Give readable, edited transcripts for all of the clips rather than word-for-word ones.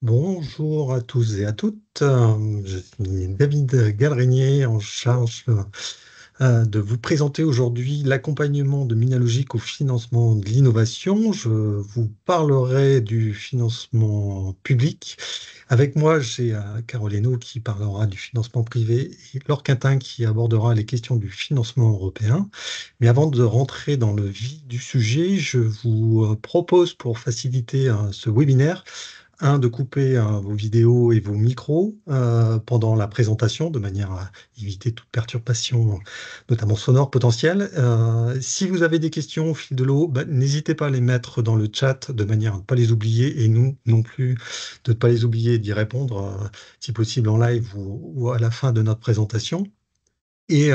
Bonjour à tous et à toutes. Je suis David Galrenier en charge de vous présenter aujourd'hui l'accompagnement de Minalogic au financement de l'innovation. Je vous parlerai du financement public. Avec moi, j'ai Carole Hainaut qui parlera du financement privé et Laure Quintin qui abordera les questions du financement européen. Mais avant de rentrer dans le vif du sujet, je vous propose pour faciliter ce webinaire de couper vos vidéos et vos micros pendant la présentation, de manière à éviter toute perturbation, notamment sonore potentielle. Si vous avez des questions au fil de l'eau, n'hésitez pas à les mettre dans le chat de manière à ne pas les oublier et nous non plus de ne pas les oublier et d'y répondre, si possible en live ou à la fin de notre présentation. Et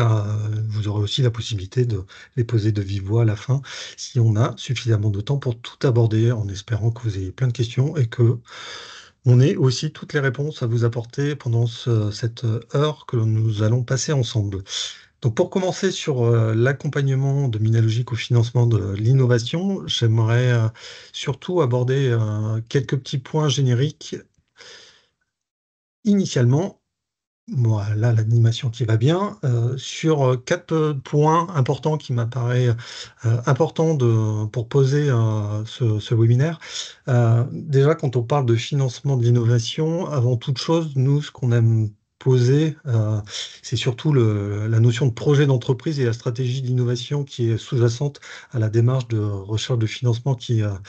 vous aurez aussi la possibilité de les poser de vive voix à la fin, si on a suffisamment de temps pour tout aborder, en espérant que vous ayez plein de questions et que on ait aussi toutes les réponses à vous apporter pendant cette heure que nous allons passer ensemble. Donc pour commencer sur l'accompagnement de Minalogic au financement de l'innovation, j'aimerais surtout aborder quelques petits points génériques. Initialement, voilà l'animation qui va bien. Sur quatre points importants qui m'apparaissent importants pour poser ce webinaire. Déjà, quand on parle de financement de l'innovation, avant toute chose, nous, ce qu'on aime poser, c'est surtout la notion de projet d'entreprise et la stratégie d'innovation qui est sous-jacente à la démarche de recherche de financement qui va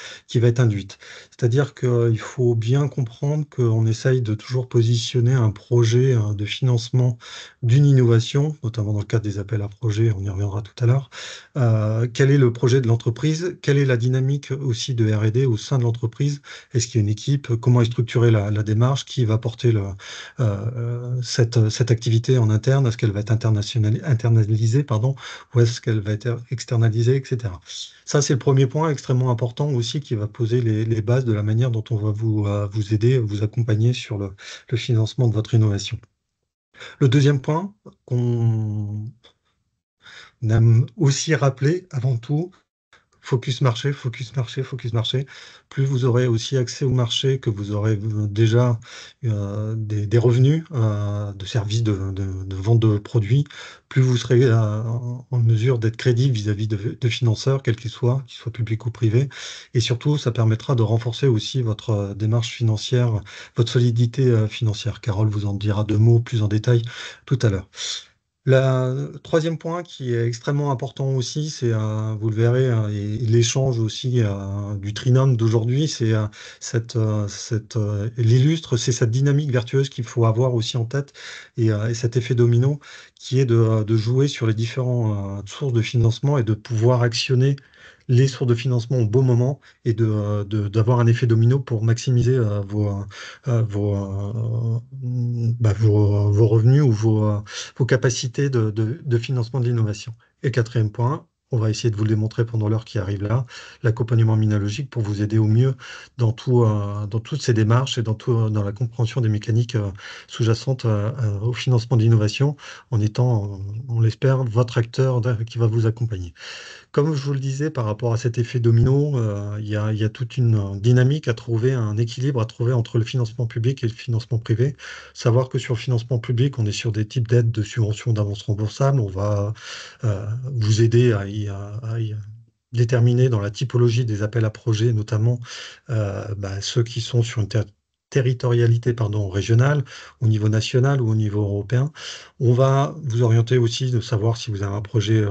être induite. C'est-à-dire qu'il faut bien comprendre qu'on essaye de toujours positionner un projet de financement d'une innovation, notamment dans le cadre des appels à projets, on y reviendra tout à l'heure. Quel est le projet de l'entreprise? Quelle est la dynamique aussi de R&D au sein de l'entreprise? Est-ce qu'il y a une équipe? Comment est structurée la démarche? Qui va porter cette activité en interne? Est-ce qu'elle va être internalisée, pardon, ou est-ce qu'elle va être externalisée, etc. Ça, c'est le premier point extrêmement important aussi qui va poser les bases de la manière dont on va vous aider, vous accompagner sur le financement de votre innovation. Le deuxième point qu'on aime aussi rappeler avant tout, focus marché, focus marché, focus marché. Plus vous aurez aussi accès au marché, que vous aurez déjà des revenus de services de vente de produits, plus vous serez en mesure d'être crédible vis-à-vis de financeurs, quels qu'ils soient publics ou privés. Et surtout, ça permettra de renforcer aussi votre démarche financière, votre solidité financière. Carole vous en dira deux mots plus en détail tout à l'heure. Le troisième point qui est extrêmement important aussi, c'est, vous le verrez, et l'échange aussi du trinôme d'aujourd'hui, c'est l'illustre, c'est cette dynamique vertueuse qu'il faut avoir aussi en tête et cet effet domino qui est de jouer sur les différentes sources de financement et de pouvoir actionner les sources de financement au bon moment et d'avoir un effet domino pour maximiser vos revenus ou vos capacités de financement de l'innovation. Et quatrième point, on va essayer de vous le démontrer pendant l'heure qui arrive là, l'accompagnement minalogique pour vous aider au mieux dans toutes ces démarches et dans la compréhension des mécaniques sous-jacentes au financement de l'innovation, en étant, on l'espère, votre acteur qui va vous accompagner. Comme je vous le disais, par rapport à cet effet domino, il y a toute une dynamique à trouver, un équilibre à trouver entre le financement public et le financement privé. Savoir que sur le financement public, on est sur des types d'aides, de subventions, d'avances remboursables. On va vous aider à y déterminer dans la typologie des appels à projets, notamment ceux qui sont sur une territorialité pardon, régionale, au niveau national ou au niveau européen. On va vous orienter aussi de savoir si vous avez un projet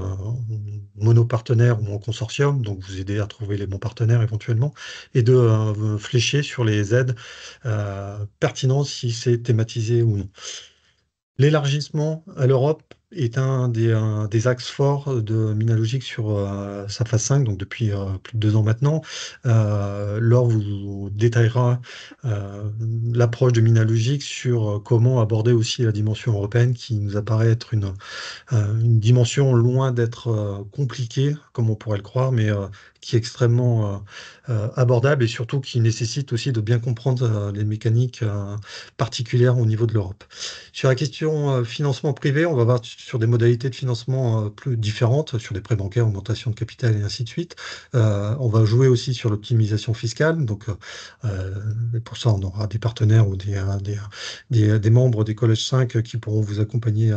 monopartenaire ou en consortium, donc vous aider à trouver les bons partenaires éventuellement, et de flécher sur les aides pertinentes si c'est thématisé ou non. L'élargissement à l'Europe est un des axes forts de Minalogic sur sa phase 5, donc depuis plus de 2 ans maintenant. Laure vous détaillera l'approche de Minalogic sur comment aborder aussi la dimension européenne qui nous apparaît être une dimension loin d'être compliquée, comme on pourrait le croire, mais qui est extrêmement abordable et surtout qui nécessite aussi de bien comprendre les mécaniques particulières au niveau de l'Europe. Sur la question financement privé, on va voir sur des modalités de financement plus différentes, sur des prêts bancaires, augmentation de capital et ainsi de suite. On va jouer aussi sur l'optimisation fiscale. Donc, pour ça, on aura des partenaires ou des membres des Collège 5 qui pourront vous accompagner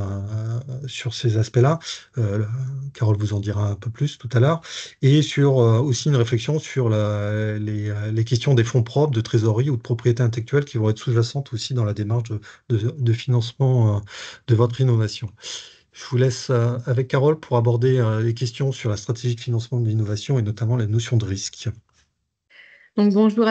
sur ces aspects-là. Carole vous en dira un peu plus tout à l'heure. Et sur aussi une réflexion sur les questions des fonds propres, de trésorerie ou de propriété intellectuelle qui vont être sous-jacentes aussi dans la démarche de financement de votre innovation. Je vous laisse avec Carole pour aborder les questions sur la stratégie de financement de l'innovation et notamment la notion de risque. Donc bonjour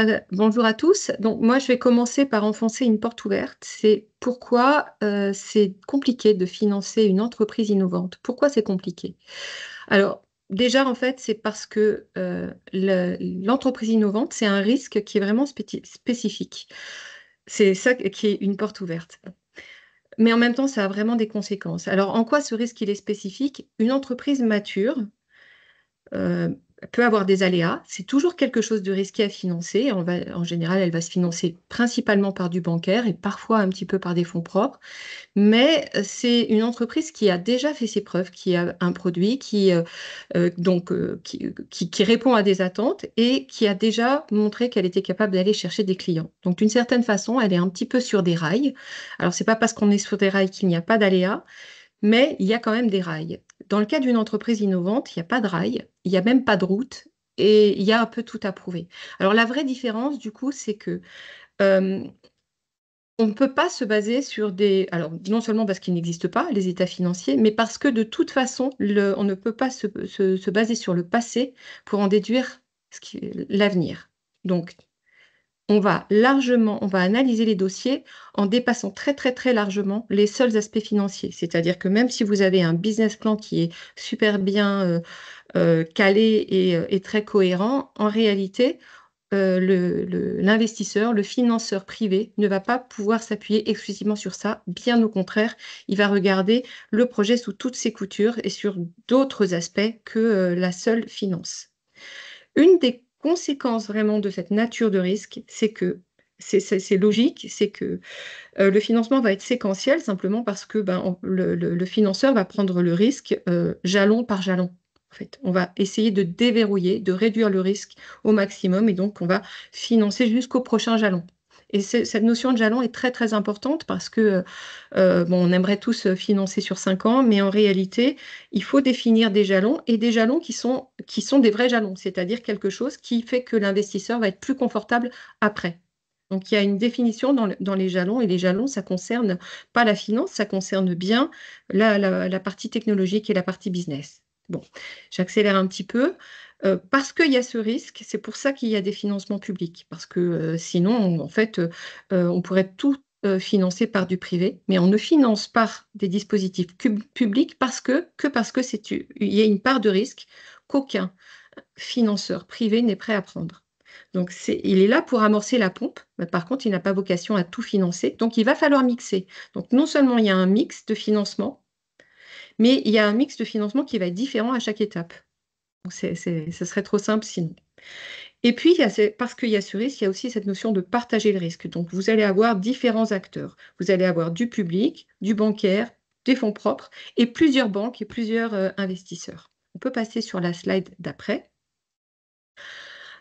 à tous. Donc moi je vais commencer par enfoncer une porte ouverte. C'est pourquoi c'est compliqué de financer une entreprise innovante. Pourquoi c'est compliqué? Alors déjà en fait c'est parce que l'entreprise innovante c'est un risque qui est vraiment spécifique. C'est ça qui est une porte ouverte. Mais en même temps ça a vraiment des conséquences. Alors en quoi ce risque il est spécifique? Une entreprise mature euh, peut avoir des aléas. C'est toujours quelque chose de risqué à financer. En général, elle va se financer principalement par du bancaire et parfois un petit peu par des fonds propres. Mais c'est une entreprise qui a déjà fait ses preuves, qui a un produit qui répond à des attentes et qui a déjà montré qu'elle était capable d'aller chercher des clients. Donc d'une certaine façon, elle est un petit peu sur des rails. Alors c'est pas parce qu'on est sur des rails qu'il n'y a pas d'aléas, mais il y a quand même des rails. Dans le cas d'une entreprise innovante, il n'y a pas de rails, il n'y a même pas de route et il y a un peu tout à prouver. Alors la vraie différence, du coup, c'est que euh, on ne peut pas se baser sur des... Alors non seulement parce qu'il n'existe pas les états financiers, mais parce que de toute façon, on ne peut pas se baser sur le passé pour en déduire l'avenir. Donc on va analyser les dossiers en dépassant très très très largement les seuls aspects financiers. C'est-à-dire que même si vous avez un business plan qui est super bien calé et très cohérent, en réalité, l'investisseur, le financeur privé ne va pas pouvoir s'appuyer exclusivement sur ça. Bien au contraire, il va regarder le projet sous toutes ses coutures et sur d'autres aspects que la seule finance. Une des conséquences vraiment de cette nature de risque, c'est que c'est logique, c'est que le financement va être séquentiel simplement parce que le financeur va prendre le risque jalon par jalon. En fait, on va essayer de déverrouiller, de réduire le risque au maximum et donc on va financer jusqu'au prochain jalon. Et cette notion de jalon est très très importante parce que bon, on aimerait tous financer sur 5 ans, mais en réalité, il faut définir des jalons et des jalons qui sont des vrais jalons, c'est-à-dire quelque chose qui fait que l'investisseur va être plus confortable après. Donc, il y a une définition dans les jalons, et les jalons, ça concerne pas la finance, ça concerne bien la partie technologique et la partie business. Bon, j'accélère un petit peu. Parce qu'il y a ce risque, c'est pour ça qu'il y a des financements publics, parce que sinon, en fait, on pourrait tout financer par du privé, mais on ne finance pas des dispositifs publics parce que il y a une part de risque qu'aucun financeur privé n'est prêt à prendre. Donc, il est là pour amorcer la pompe, mais par contre, il n'a pas vocation à tout financer. Donc, il va falloir mixer. Donc, non seulement il y a un mix de financement, mais il y a un mix de financement qui va être différent à chaque étape. Donc, ce serait trop simple sinon. Et puis, parce qu'il y a ce risque, il y a aussi cette notion de partager le risque. Donc, vous allez avoir différents acteurs. Vous allez avoir du public, du bancaire, des fonds propres et plusieurs banques et plusieurs investisseurs. On peut passer sur la slide d'après.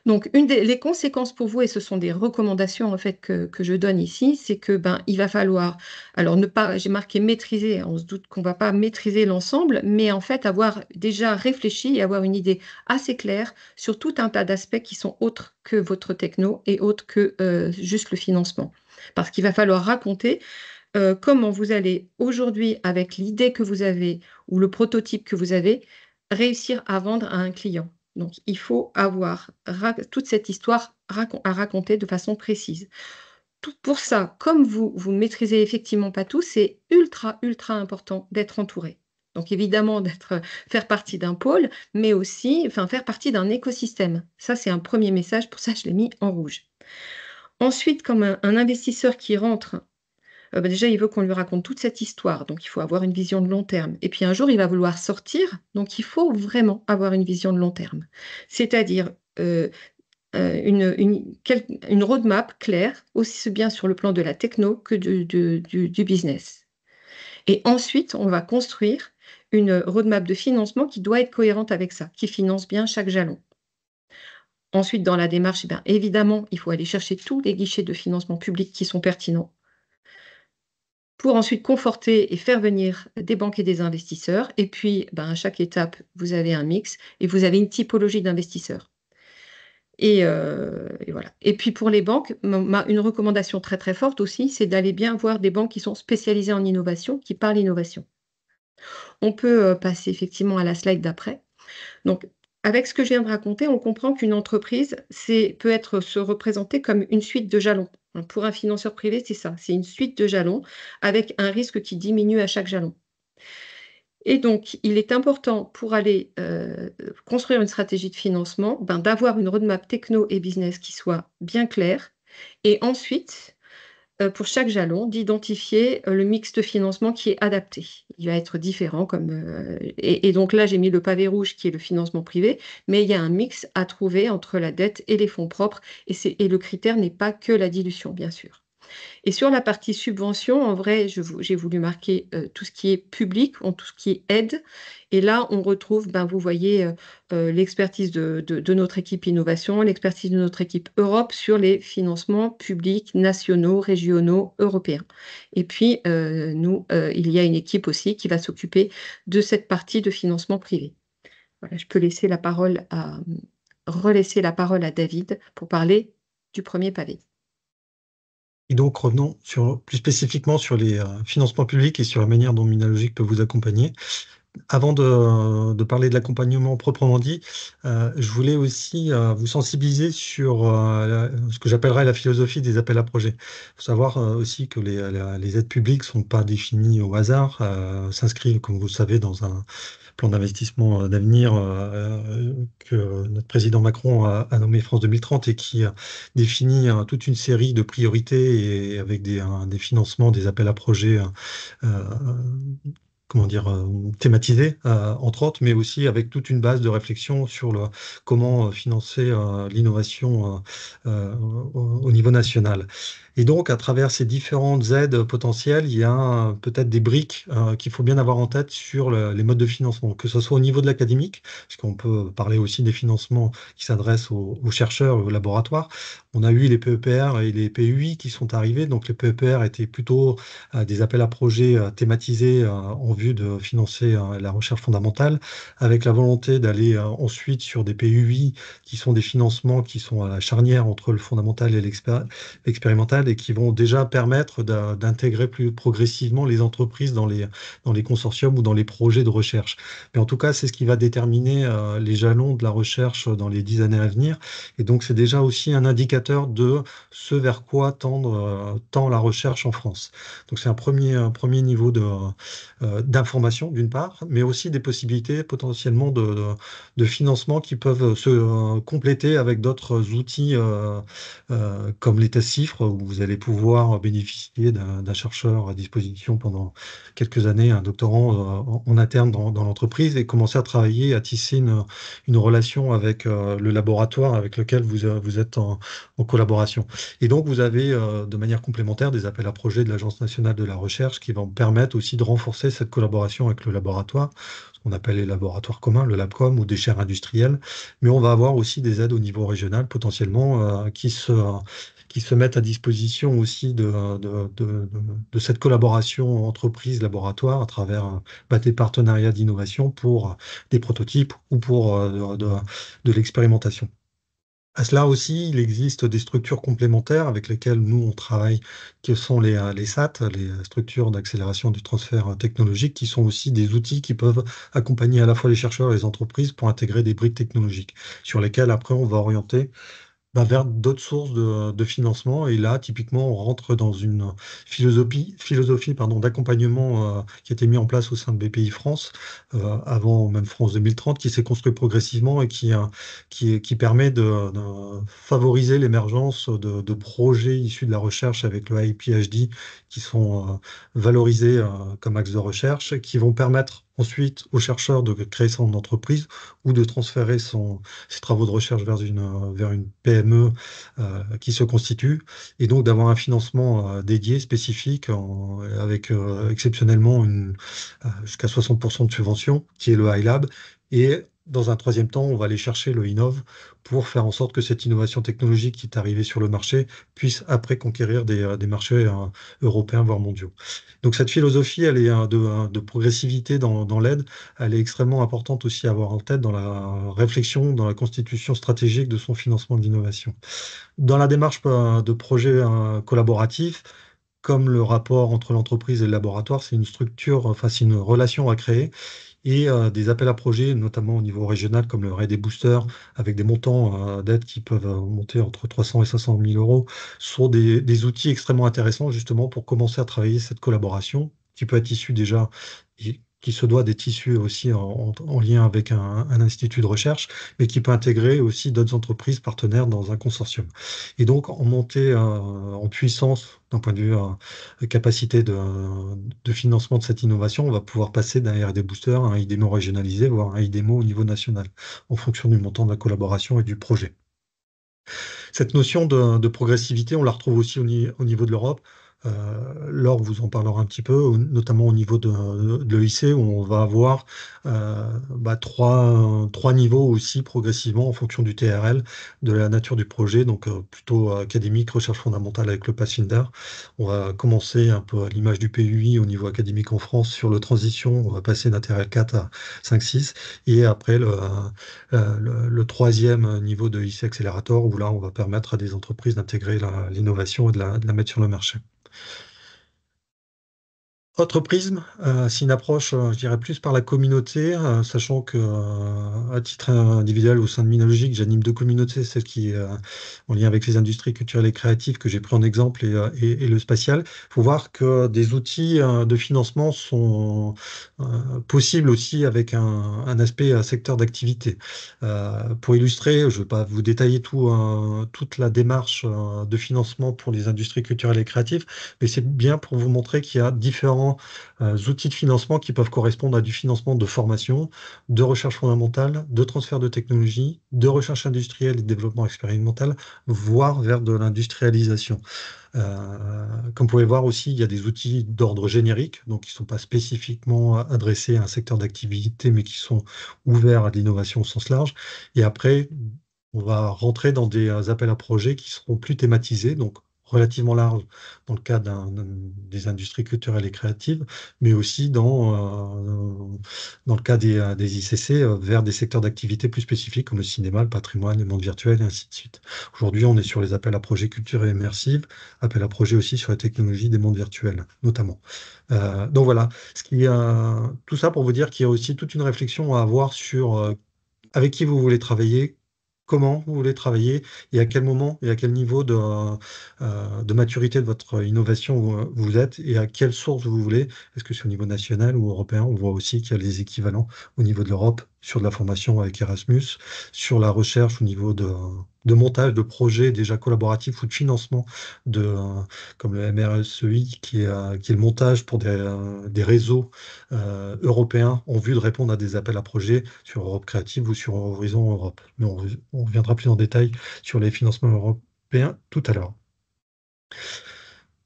Donc, les conséquences pour vous, et ce sont des recommandations en fait que je donne ici, c'est que il va falloir, alors ne pas, j'ai marqué maîtriser, on se doute qu'on ne va pas maîtriser l'ensemble, mais en fait avoir déjà réfléchi et avoir une idée assez claire sur tout un tas d'aspects qui sont autres que votre techno et autres que juste le financement. Parce qu'il va falloir raconter comment vous allez aujourd'hui, avec l'idée que vous avez ou le prototype que vous avez, réussir à vendre à un client. Donc, il faut avoir toute cette histoire à raconter de façon précise. Pour ça, comme vous ne maîtrisez effectivement pas tout, c'est ultra, ultra important d'être entouré. Donc, évidemment, faire partie d'un pôle, mais aussi faire partie d'un écosystème. Ça, c'est un premier message, pour ça, je l'ai mis en rouge. Ensuite, comme un investisseur qui rentre déjà, il veut qu'on lui raconte toute cette histoire, donc il faut avoir une vision de long terme. Et puis un jour, il va vouloir sortir, donc il faut vraiment avoir une vision de long terme. C'est-à-dire une roadmap claire, aussi bien sur le plan de la techno que du business. Et ensuite, on va construire une roadmap de financement qui doit être cohérente avec ça, qui finance bien chaque jalon. Ensuite, dans la démarche, eh bien, évidemment, il faut aller chercher tous les guichets de financement public qui sont pertinents pour ensuite conforter et faire venir des banques et des investisseurs. Et puis, ben, à chaque étape, vous avez un mix et vous avez une typologie d'investisseurs. Et voilà. Et puis pour les banques, une recommandation très très forte aussi, c'est d'aller bien voir des banques qui sont spécialisées en innovation, qui parlent innovation. On peut passer effectivement à la slide d'après. Donc, avec ce que je viens de raconter, on comprend qu'une entreprise, peut être se représenter comme une suite de jalons. Hein, pour un financeur privé, c'est ça, c'est une suite de jalons avec un risque qui diminue à chaque jalon. Et donc, il est important pour aller construire une stratégie de financement, ben, d'avoir une roadmap techno et business qui soit bien claire. Et ensuite, pour chaque jalon, d'identifier le mix de financement qui est adapté. Il va être différent et donc là, j'ai mis le pavé rouge qui est le financement privé, mais il y a un mix à trouver entre la dette et les fonds propres et le critère n'est pas que la dilution, bien sûr. Et sur la partie subvention, en vrai, j'ai voulu marquer tout ce qui est public, tout ce qui est aide. Et là, on retrouve, ben, vous voyez, l'expertise de notre équipe innovation, l'expertise de notre équipe Europe sur les financements publics, nationaux, régionaux, européens. Et puis, il y a une équipe aussi qui va s'occuper de cette partie de financement privé. Voilà, je peux relaisser la parole à David pour parler du premier pavé. Et donc, revenons plus spécifiquement sur les financements publics et sur la manière dont Minalogic peut vous accompagner. Avant de parler de l'accompagnement proprement dit, je voulais aussi vous sensibiliser sur ce que j'appellerais la philosophie des appels à projets. Il faut savoir aussi que les aides publiques ne sont pas définies au hasard, s'inscrivent, comme vous le savez, dans un plan d'investissement d'avenir que notre président Macron a nommé France 2030 et qui définit toute une série de priorités et avec des financements, des appels à projets euh, comment dire, thématisé, entre autres, mais aussi avec toute une base de réflexion sur comment financer l'innovation au niveau national. Et donc, à travers ces différentes aides potentielles, il y a peut-être des briques qu'il faut bien avoir en tête sur les modes de financement, que ce soit au niveau de l'académique, parce qu'on peut parler aussi des financements qui s'adressent aux chercheurs et aux laboratoires. On a eu les PEPR et les PUI qui sont arrivés. Donc, les PEPR étaient plutôt des appels à projets thématisés en vue de financer la recherche fondamentale, avec la volonté d'aller ensuite sur des PUI qui sont des financements qui sont à la charnière entre le fondamental et l'expérimental et qui vont déjà permettre d'intégrer plus progressivement les entreprises dans les consortiums ou dans les projets de recherche. Mais en tout cas, c'est ce qui va déterminer les jalons de la recherche dans les 10 années à venir. Et donc, c'est déjà aussi un indicateur de ce vers quoi tend la recherche en France. Donc, c'est un premier niveau d'information, d'une part, mais aussi des possibilités potentiellement de financement qui peuvent se compléter avec d'autres outils comme les tests chiffres, où vous allez pouvoir bénéficier d'un chercheur à disposition pendant quelques années, un doctorant en interne dans l'entreprise, et commencer à travailler, à tisser une relation avec le laboratoire avec lequel vous êtes en collaboration. Et donc, vous avez de manière complémentaire des appels à projets de l'Agence nationale de la recherche qui vont permettre aussi de renforcer cette collaboration avec le laboratoire, ce qu'on appelle les laboratoires communs, le LabCom ou des chaires industrielles. Mais on va avoir aussi des aides au niveau régional potentiellement qui se mettent à disposition aussi de cette collaboration entreprise-laboratoire à travers des partenariats d'innovation pour des prototypes ou pour de l'expérimentation. À cela aussi, il existe des structures complémentaires avec lesquelles nous, on travaille, que sont les SAT, les structures d'accélération du transfert technologique, qui sont aussi des outils qui peuvent accompagner à la fois les chercheurs et les entreprises pour intégrer des briques technologiques, sur lesquelles après on va orienter vers d'autres sources de financement. Et là, typiquement, on rentre dans une philosophie d'accompagnement qui a été mis en place au sein de BPI France, avant même France 2030, qui s'est construit progressivement et qui permet de favoriser l'émergence de projets issus de la recherche avec le IPHD, qui sont valorisés comme axe de recherche, qui vont permettre Ensuite, au chercheur de créer son entreprise ou de transférer ses travaux de recherche vers une PME qui se constitue, et donc d'avoir un financement dédié, spécifique, avec exceptionnellement jusqu'à 60% de subvention, qui est le iLab. Et dans un troisième temps, on va aller chercher le Innov pour faire en sorte que cette innovation technologique qui est arrivée sur le marché puisse après conquérir des marchés européens, voire mondiaux. Donc cette philosophie, elle est de progressivité dans l'aide, elle est extrêmement importante aussi à avoir en tête dans la réflexion, dans la constitution stratégique de son financement de l'innovation. Dans la démarche de projet collaboratif, comme le rapport entre l'entreprise et le laboratoire, c'est une structure, enfin c'est une relation à créer et des appels à projets, notamment au niveau régional, comme le R&D Booster, avec des montants d'aide qui peuvent monter entre 300 et 500 000 euros, sont des outils extrêmement intéressants justement pour commencer à travailler cette collaboration, qui peut être issue déjà, et qui se doit d'être issue aussi en lien avec un institut de recherche, mais qui peut intégrer aussi d'autres entreprises partenaires dans un consortium. Et donc, en montée en puissance d'un point de vue capacité de financement de cette innovation, on va pouvoir passer d'un R&D booster à un IDEMO régionalisé, voire un IDEMO au niveau national, en fonction du montant de la collaboration et du projet. Cette notion de progressivité, on la retrouve aussi au niveau de l'Europe. Laure vous en parlera un petit peu, notamment au niveau de l'EIC, où on va avoir trois niveaux aussi progressivement en fonction du TRL, de la nature du projet, donc plutôt académique, recherche fondamentale avec le Pathfinder. On va commencer un peu à l'image du PUI au niveau académique en France sur le transition, on va passer d'un TRL 4 à 5-6, et après le troisième niveau de IC Accelerator, où là, on va permettre à des entreprises d'intégrer l'innovation et de la mettre sur le marché. Autre prisme, c'est une approche, je dirais, plus par la communauté, sachant que à titre individuel au sein de Minologique, j'anime deux communautés, celle qui est en lien avec les industries culturelles et créatives que j'ai pris en exemple et le spatial. Il faut voir que des outils de financement sont possibles aussi avec un aspect secteur d'activité. Pour illustrer, je ne vais pas vous détailler toute la démarche de financement pour les industries culturelles et créatives, mais c'est bien pour vous montrer qu'il y a différents outils de financement qui peuvent correspondre à du financement de formation, de recherche fondamentale, de transfert de technologie, de recherche industrielle et de développement expérimental, voire vers de l'industrialisation. Comme vous pouvez voir aussi, il y a des outils d'ordre générique, donc qui ne sont pas spécifiquement adressés à un secteur d'activité, mais qui sont ouverts à l'innovation au sens large. Et après, on va rentrer dans des appels à projets qui seront plus thématisés, donc relativement larges dans le cas des industries culturelles et créatives, mais aussi dans le cas des ICC, vers des secteurs d'activité plus spécifiques comme le cinéma, le patrimoine, le monde virtuel, et ainsi de suite. Aujourd'hui, on est sur les appels à projets culturels immersifs, appels à projets aussi sur la technologie des mondes virtuels, notamment. Donc voilà, tout ça pour vous dire qu'il y a aussi toute une réflexion à avoir sur avec qui vous voulez travailler, comment vous voulez travailler et à quel moment et à quel niveau de maturité de votre innovation vous êtes et à quelle source vous voulez. Est-ce que c'est au niveau national ou européen? On voit aussi qu'il y a les équivalents au niveau de l'Europe sur de la formation avec Erasmus, sur la recherche au niveau de montage de projets déjà collaboratifs ou de financement comme le MRSEI qui est le montage pour des réseaux européens en vue de répondre à des appels à projets sur Europe Créative ou sur Horizon Europe. Mais on reviendra plus en détail sur les financements européens tout à l'heure.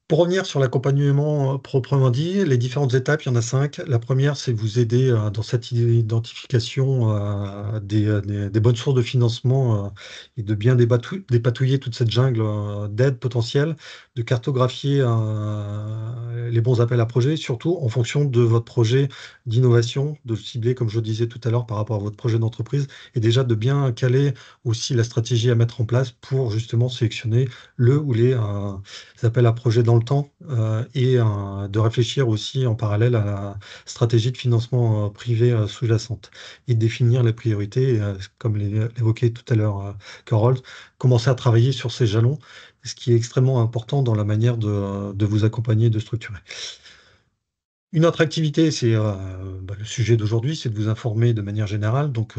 Pour revenir sur l'accompagnement proprement dit, les différentes étapes, il y en a 5. La première, c'est vous aider dans cette identification des bonnes sources de financement et de bien dépatouiller toute cette jungle d'aide potentielle, de cartographier les bons appels à projets, surtout en fonction de votre projet d'innovation, de cibler, comme je le disais tout à l'heure, par rapport à votre projet d'entreprise, et déjà de bien caler aussi la stratégie à mettre en place pour justement sélectionner le ou les appels à projets dans le temps et de réfléchir aussi en parallèle à la stratégie de financement privé sous-jacente et de définir les priorités, comme l'évoquait tout à l'heure Carole, commencer à travailler sur ces jalons, ce qui est extrêmement important dans la manière de vous accompagner et de structurer. Une autre activité, c'est le sujet d'aujourd'hui, c'est de vous informer de manière générale, donc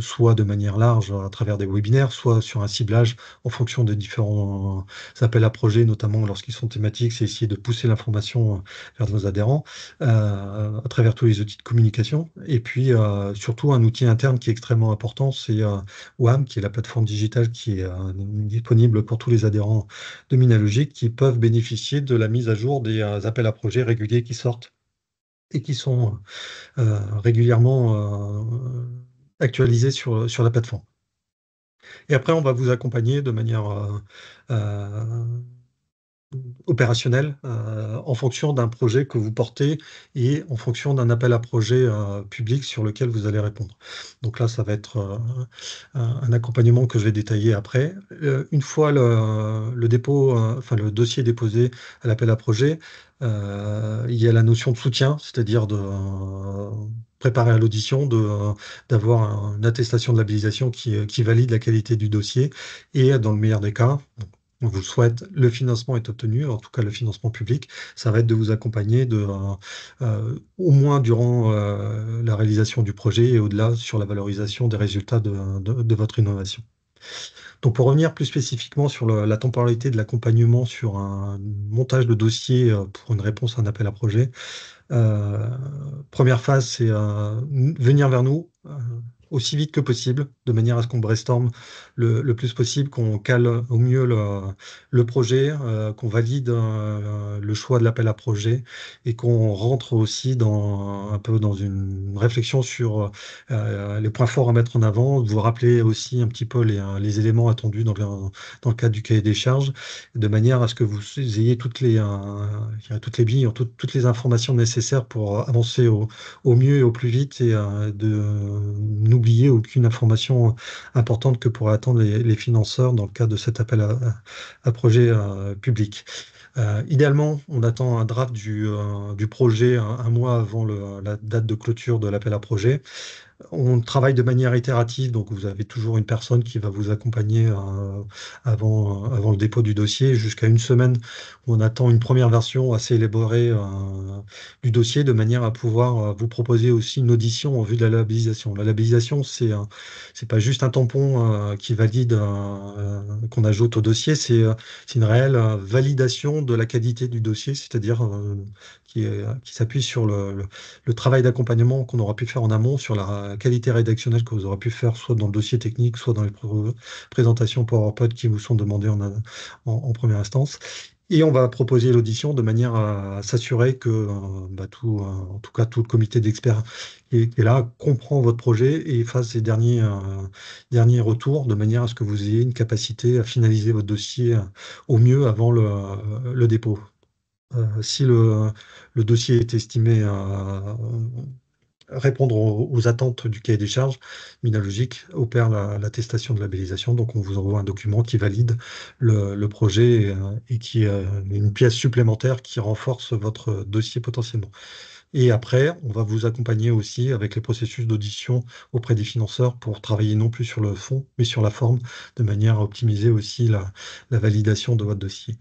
soit de manière large à travers des webinaires, soit sur un ciblage en fonction des différents appels à projets, notamment lorsqu'ils sont thématiques, c'est essayer de pousser l'information vers nos adhérents à travers tous les outils de communication. Et puis surtout un outil interne qui est extrêmement important, c'est WAM, qui est la plateforme digitale qui est disponible pour tous les adhérents de Minalogic qui peuvent bénéficier de la mise à jour des appels à projets réguliers qui sortent et qui sont régulièrement actualisés sur la plateforme. Et après, on va vous accompagner de manière euh, opérationnel en fonction d'un projet que vous portez et en fonction d'un appel à projet public sur lequel vous allez répondre. Donc là, ça va être un accompagnement que je vais détailler après. Une fois le dépôt, enfin le dossier déposé à l'appel à projet, il y a la notion de soutien, c'est-à-dire de préparer à l'audition, d'avoir une attestation de labellisation qui valide la qualité du dossier et dans le meilleur des cas, on vous souhaite, le financement est obtenu, en tout cas le financement public, ça va être de vous accompagner au moins durant la réalisation du projet et au-delà sur la valorisation des résultats de votre innovation. Donc pour revenir plus spécifiquement sur la temporalité de l'accompagnement sur un montage de dossier pour une réponse à un appel à projet, euh, première phase, c'est venir vers nous aussi vite que possible, de manière à ce qu'on brainstorm le plus possible, qu'on cale au mieux le projet, qu'on valide le choix de l'appel à projet et qu'on rentre aussi un peu dans une réflexion sur les points forts à mettre en avant, vous rappeler aussi un petit peu les éléments attendus dans le cadre du cahier des charges, de manière à ce que vous ayez toutes les billes, toutes les informations nécessaires pour avancer au mieux et au plus vite et de n'oublier aucune information importante que pourraient attendre les financeurs dans le cadre de cet appel à projet public. Idéalement, on attend un draft du projet un mois avant la date de clôture de l'appel à projet. On travaille de manière itérative, donc vous avez toujours une personne qui va vous accompagner avant le dépôt du dossier, jusqu'à une semaine où on attend une première version assez élaborée du dossier, de manière à pouvoir vous proposer aussi une audition en vue de la labellisation. La labellisation, c'est pas juste un tampon qui valide qu'on ajoute au dossier, c'est une réelle validation de la qualité du dossier, c'est-à-dire qui s'appuie sur le travail d'accompagnement qu'on aura pu faire en amont, sur la qualité rédactionnelle que vous aurez pu faire, soit dans le dossier technique, soit dans les présentations PowerPoint qui vous sont demandées en première instance. Et on va proposer l'audition de manière à s'assurer que en tout cas, tout le comité d'experts qui est là comprend votre projet et fasse ses derniers retours de manière à ce que vous ayez une capacité à finaliser votre dossier au mieux avant le dépôt. Si le dossier est estimé répondre aux attentes du cahier des charges, Minalogic opère l'attestation de labellisation. Donc, on vous envoie un document qui valide le projet et qui est une pièce supplémentaire qui renforce votre dossier potentiellement. Et après, on va vous accompagner aussi avec les processus d'audition auprès des financeurs pour travailler non plus sur le fond, mais sur la forme, de manière à optimiser aussi la validation de votre dossier.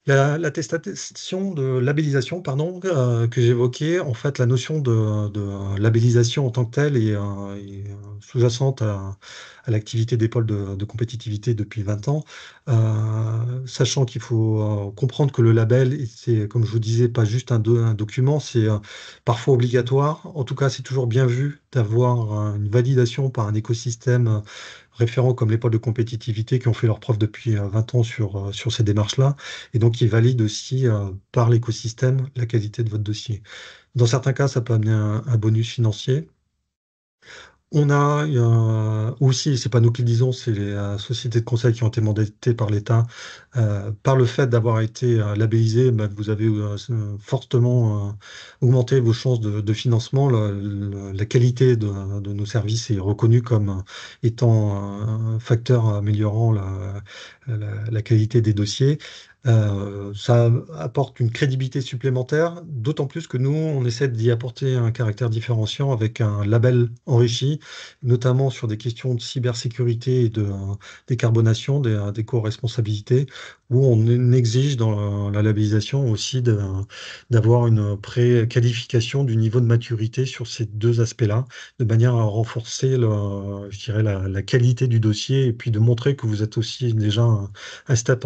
L'attestation de labellisation, pardon, que j'évoquais, en fait, la notion de labellisation en tant que telle est sous-jacente à l'activité des pôles de compétitivité depuis 20 ans, sachant qu'il faut comprendre que le label, c'est, comme je vous disais, pas juste un document, c'est parfois obligatoire. En tout cas, c'est toujours bien vu d'avoir une validation par un écosystème référent comme les pôles de compétitivité qui ont fait leur preuve depuis 20 ans sur ces démarches-là et donc qui valide aussi par l'écosystème la qualité de votre dossier. Dans certains cas, ça peut amener un bonus financier. On a aussi, c'est pas nous qui le disons, c'est les sociétés de conseil qui ont été mandatées par l'État. Par le fait d'avoir été labellisé, vous avez fortement augmenté vos chances de financement. La qualité de nos services est reconnue comme étant un facteur améliorant la qualité des dossiers. Ça apporte une crédibilité supplémentaire, d'autant plus que nous, on essaie d'y apporter un caractère différenciant avec un label enrichi, notamment sur des questions de cybersécurité et de décarbonation, d'éco-responsabilité, où on exige dans la labellisation aussi d'avoir une préqualification du niveau de maturité sur ces deux aspects-là, de manière à renforcer je dirais la qualité du dossier et puis de montrer que vous êtes aussi déjà un step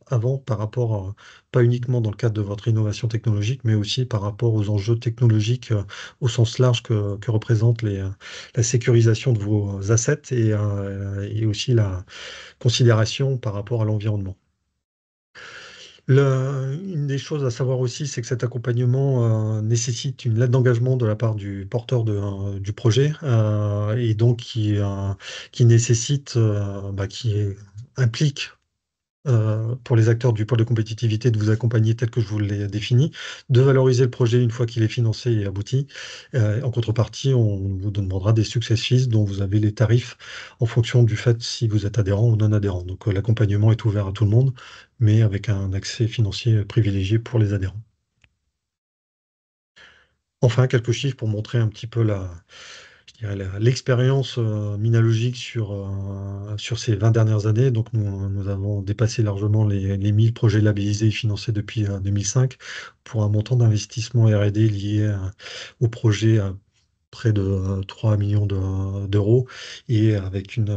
avant par rapport, pas uniquement dans le cadre de votre innovation technologique, mais aussi par rapport aux enjeux technologiques au sens large que représente la sécurisation de vos assets et aussi la considération par rapport à l'environnement. Une des choses à savoir aussi, c'est que cet accompagnement nécessite une lettre d'engagement de la part du porteur du projet et donc qui nécessite, implique pour les acteurs du pôle de compétitivité de vous accompagner tel que je vous l'ai défini, de valoriser le projet une fois qu'il est financé et abouti. En contrepartie, on vous demandera des success fees dont vous avez les tarifs en fonction du fait si vous êtes adhérent ou non adhérent. Donc l'accompagnement est ouvert à tout le monde, mais avec un accès financier privilégié pour les adhérents. Enfin, quelques chiffres pour montrer un petit peu je dirais l'expérience minalogique sur ces 20 dernières années. Donc, nous avons dépassé largement les 1000 projets labellisés et financés depuis 2005 pour un montant d'investissement R&D lié au projet à près de 3 millions d'euros et avec une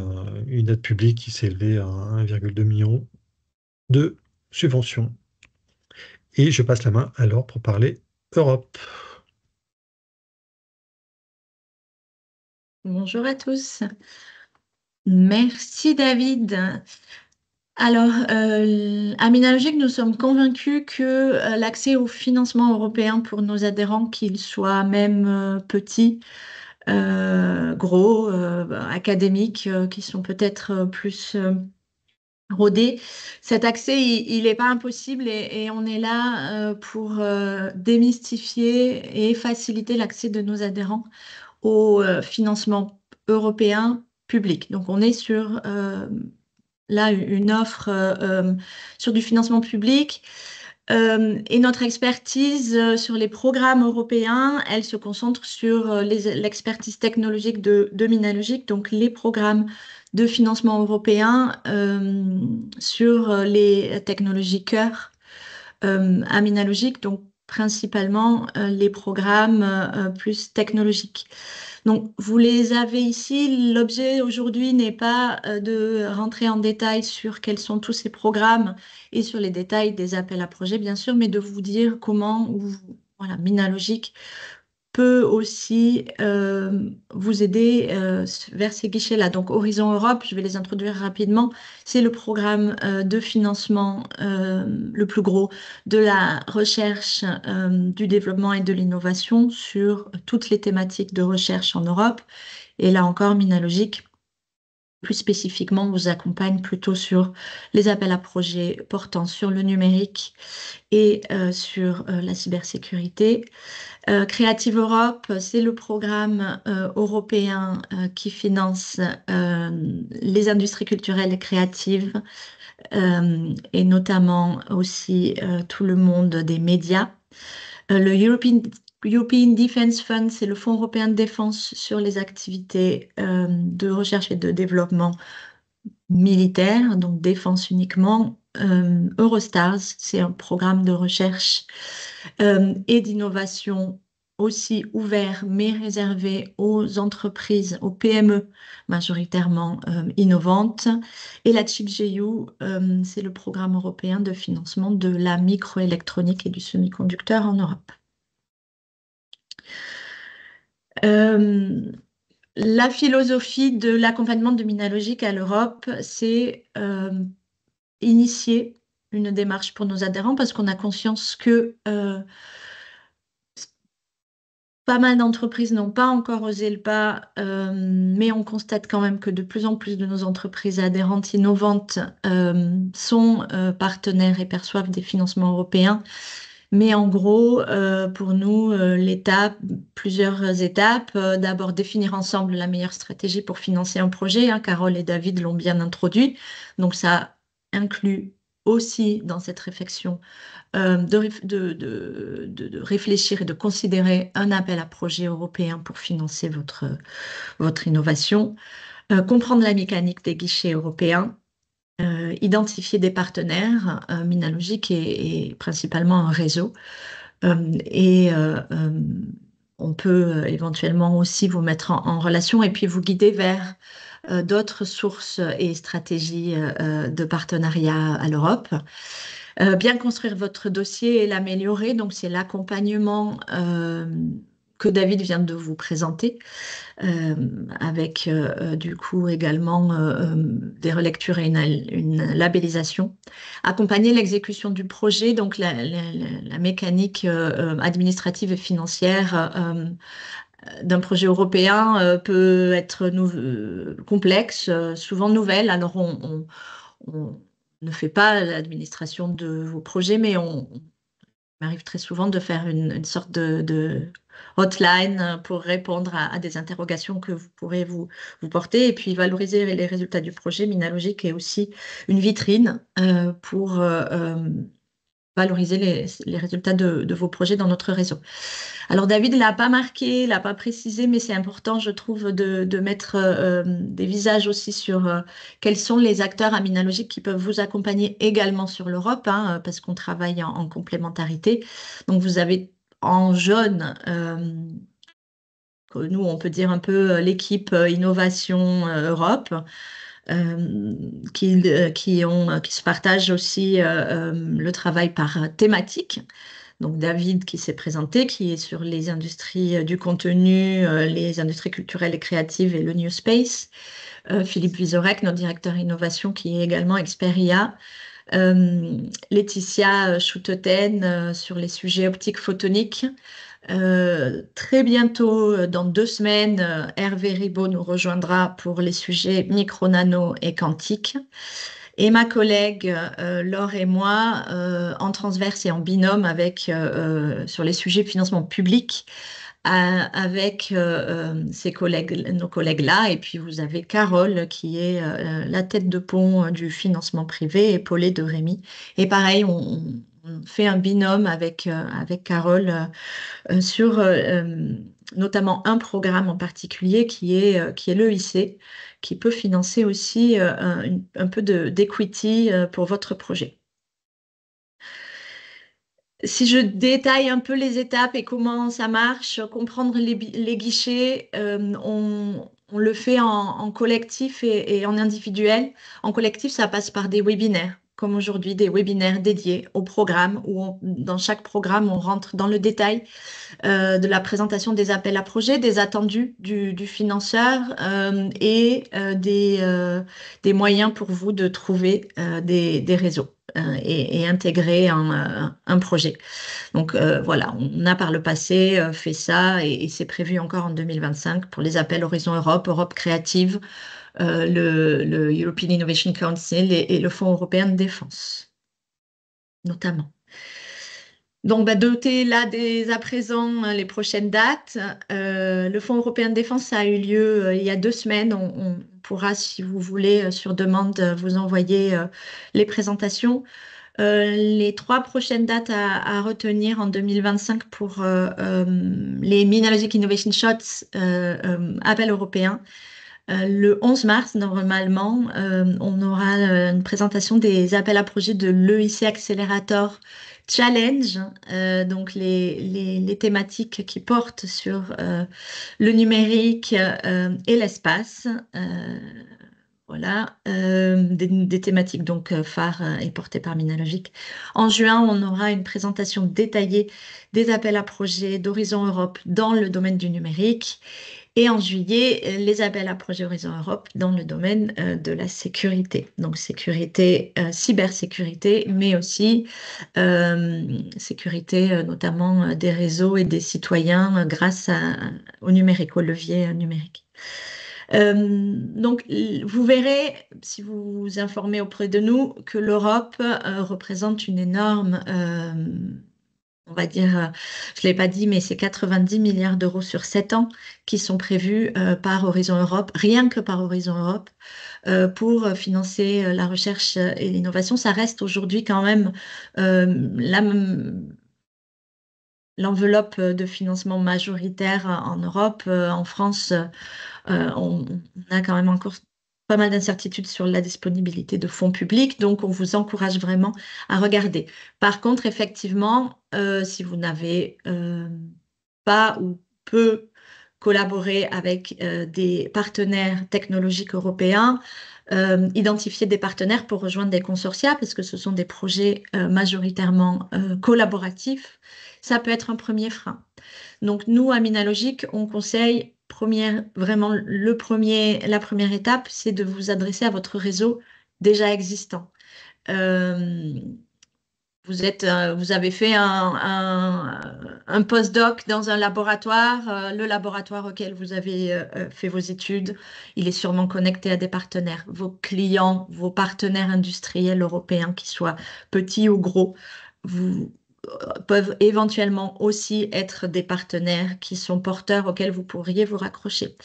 aide publique qui s'est élevée à 1,2 million de subventions. Et je passe la main alors pour parler Europe. Bonjour à tous. Merci David. Alors, à Minalogic, nous sommes convaincus que l'accès au financement européen pour nos adhérents, qu'ils soient même petits, gros, académiques, qui sont peut-être plus rodés, cet accès, il n'est pas impossible et on est là pour démystifier et faciliter l'accès de nos adhérents au financement européen public. Donc, on est sur là une offre sur du financement public. Et notre expertise sur les programmes européens, elle se concentre sur l'expertise technologique de Minalogic, donc les programmes de financement européen sur les technologies cœur à Minalogic, donc principalement les programmes plus technologiques. Donc, vous les avez ici. L'objet aujourd'hui n'est pas de rentrer en détail sur quels sont tous ces programmes et sur les détails des appels à projets, bien sûr, mais de vous dire comment, voilà, Minalogic peut aussi vous aider vers ces guichets-là. Donc, Horizon Europe, je vais les introduire rapidement. C'est le programme de financement le plus gros de la recherche, du développement et de l'innovation sur toutes les thématiques de recherche en Europe. Et là encore, Minalogic, plus spécifiquement, vous accompagne plutôt sur les appels à projets portant sur le numérique et sur la cybersécurité. Creative Europe, c'est le programme européen qui finance les industries culturelles et créatives et notamment aussi tout le monde des médias. Le European Defence Fund, c'est le Fonds européen de défense sur les activités de recherche et de développement militaire, donc défense uniquement. Eurostars, c'est un programme de recherche et d'innovation aussi ouvert, mais réservé aux entreprises, aux PME majoritairement innovantes. Et la ChipGU, c'est le programme européen de financement de la microélectronique et du semi-conducteur en Europe. La philosophie de l'accompagnement de Minalogic à l'Europe, c'est initier une démarche pour nos adhérents parce qu'on a conscience que pas mal d'entreprises n'ont pas encore osé le pas, mais on constate quand même que de plus en plus de nos entreprises adhérentes innovantes sont partenaires et perçoivent des financements européens. Mais en gros, pour nous, plusieurs étapes. D'abord, définir ensemble la meilleure stratégie pour financer un projet. Carole et David l'ont bien introduit. Donc, ça inclut aussi dans cette réflexion de réfléchir et de considérer un appel à projet européen pour financer votre innovation. Comprendre la mécanique des guichets européens. identifier des partenaires. Minalogic est principalement un réseau. On peut éventuellement aussi vous mettre en relation et puis vous guider vers d'autres sources et stratégies de partenariat à l'Europe. Bien construire votre dossier et l'améliorer, donc c'est l'accompagnement que David vient de vous présenter, avec du coup également des relectures et une labellisation. Accompagner l'exécution du projet, donc la mécanique administrative et financière d'un projet européen peut être complexe, souvent nouvelle. Alors on ne fait pas l'administration de vos projets, mais on m'arrive très souvent de faire une sorte de hotline pour répondre à des interrogations que vous pourrez vous porter et puis valoriser les résultats du projet. Minalogic est aussi une vitrine pour valoriser les résultats de vos projets dans notre réseau. Alors David ne l'a pas marqué, l'a pas précisé, mais c'est important, je trouve, de mettre des visages aussi sur quels sont les acteurs à Minalogic qui peuvent vous accompagner également sur l'Europe, hein, parce qu'on travaille en complémentarité. Donc vous avez en jaune, nous on peut dire un peu l'équipe Innovation Europe. Qui se partagent aussi le travail par thématique. Donc David qui s'est présenté, qui est sur les industries du contenu, les industries culturelles et créatives et le New Space. Philippe Vizorek, notre directeur innovation, qui est également expert IA. Laetitia Chouteten sur les sujets optiques photoniques. Très bientôt, dans 2 semaines, Hervé Ribaud nous rejoindra pour les sujets micro, nano et quantique. Et ma collègue Laure et moi, en transverse et en binôme sur les sujets de financement public, avec nos collègues-là. Et puis vous avez Carole qui est la tête de pont du financement privé, épaulée de Rémi. Et pareil, on fait un binôme avec Carole sur notamment un programme en particulier qui est l'EIC, qui peut financer aussi un peu d'equity pour votre projet. Si je détaille un peu les étapes et comment ça marche, comprendre les guichets, on le fait en collectif et en individuel. En collectif, ça passe par des webinaires, comme aujourd'hui, des webinaires dédiés au programme, où dans chaque programme, on rentre dans le détail de la présentation des appels à projets, des attendus du financeur et des moyens pour vous de trouver des réseaux et intégrer un projet. Donc voilà, on a par le passé fait ça et c'est prévu encore en 2025 pour les appels Horizon Europe, Europe Créative, le European Innovation Council et le Fonds européen de défense, notamment. Donc, notez là dès à présent les prochaines dates. Le Fonds européen de défense, ça a eu lieu il y a 2 semaines. On pourra, si vous voulez, sur demande, vous envoyer les présentations. Les 3 prochaines dates à retenir en 2025 pour les Minalogic Innovation Shots appel européen. Le 11 mars, normalement, on aura une présentation des appels à projets de l'EIC Accelerator Challenge, donc les thématiques qui portent sur le numérique et l'espace. Voilà, des thématiques donc phares et portées par Minalogic. En juin, on aura une présentation détaillée des appels à projets d'Horizon Europe dans le domaine du numérique. Et en juillet, les appels à projets Horizon Europe dans le domaine de la sécurité. Donc sécurité, cybersécurité, mais aussi sécurité notamment des réseaux et des citoyens grâce au numérique, au levier numérique. Donc, vous verrez, si vous vous informez auprès de nous, que l'Europe représente une énorme, on va dire, je ne l'ai pas dit, mais c'est 90 milliards d'euros sur 7 ans qui sont prévus par Horizon Europe, rien que par Horizon Europe, pour financer la recherche et l'innovation. Ça reste aujourd'hui quand même l'enveloppe de financement majoritaire en Europe. En France, on a quand même encore pas mal d'incertitudes sur la disponibilité de fonds publics, donc on vous encourage vraiment à regarder. Par contre, effectivement, si vous n'avez pas ou peu collaboré avec des partenaires technologiques européens, identifier des partenaires pour rejoindre des consortia, parce que ce sont des projets majoritairement collaboratifs, ça peut être un premier frein. Donc nous, à Minalogic, on conseille vraiment la première étape, c'est de vous adresser à votre réseau déjà existant. Euh, vous avez fait un postdoc dans un laboratoire, le laboratoire auquel vous avez fait vos études, il est sûrement connecté à des partenaires. Vos clients, vos partenaires industriels européens, qu'ils soient petits ou gros, peuvent éventuellement aussi être des partenaires qui sont porteurs auxquels vous pourriez vous raccrocher.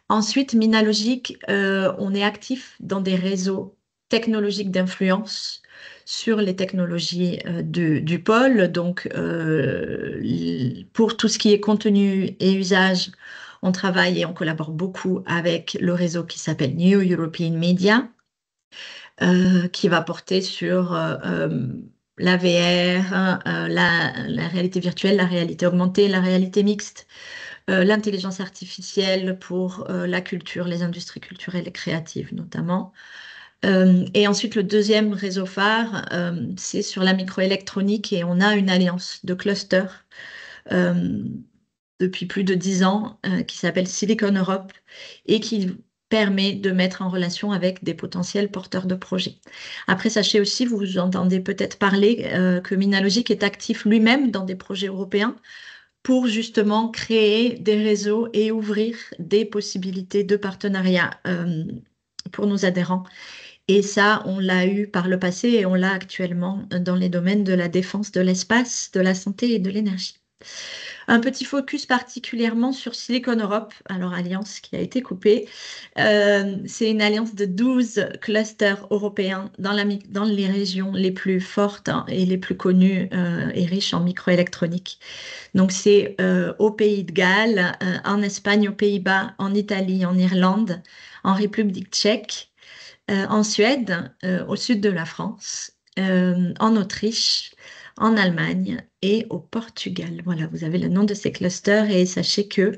Ensuite, Minalogic, on est actif dans des réseaux technologiques d'influence sur les technologies du pôle. Donc, pour tout ce qui est contenu et usage, on travaille et on collabore beaucoup avec le réseau qui s'appelle New European Media, qui va porter sur la VR, la réalité virtuelle, la réalité augmentée, la réalité mixte, l'intelligence artificielle pour la culture, les industries culturelles et créatives notamment. Et ensuite, le deuxième réseau phare, c'est sur la microélectronique et on a une alliance de clusters depuis plus de 10 ans qui s'appelle Silicon Europe et qui permet de mettre en relation avec des potentiels porteurs de projets. Après, sachez aussi, vous entendez peut-être parler que Minalogic est actif lui-même dans des projets européens pour justement créer des réseaux et ouvrir des possibilités de partenariat pour nos adhérents. Et ça, on l'a eu par le passé et on l'a actuellement dans les domaines de la défense, de l'espace, de la santé et de l'énergie. Un petit focus particulièrement sur Silicon Europe, alors alliance qui a été coupée. C'est une alliance de 12 clusters européens dans les régions les plus fortes et les plus connues et riches en microélectronique. Donc c'est au Pays de Galles, en Espagne, aux Pays-Bas, en Italie, en Irlande, en République tchèque, en Suède, au sud de la France, en Autriche, en Allemagne et au Portugal. Voilà, vous avez le nom de ces clusters et sachez que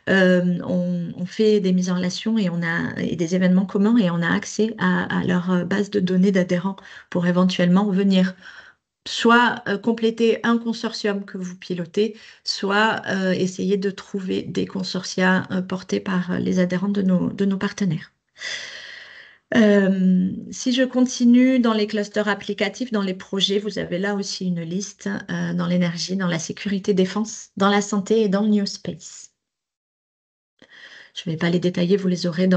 on fait des mises en relation et des événements communs et on a accès à leur base de données d'adhérents pour éventuellement venir soit compléter un consortium que vous pilotez, soit essayer de trouver des consortia portés par les adhérents de nos partenaires. Si je continue dans les clusters applicatifs, dans les projets, vous avez là aussi une liste dans l'énergie, dans la sécurité défense, dans la santé et dans le New Space. Je ne vais pas les détailler, vous les aurez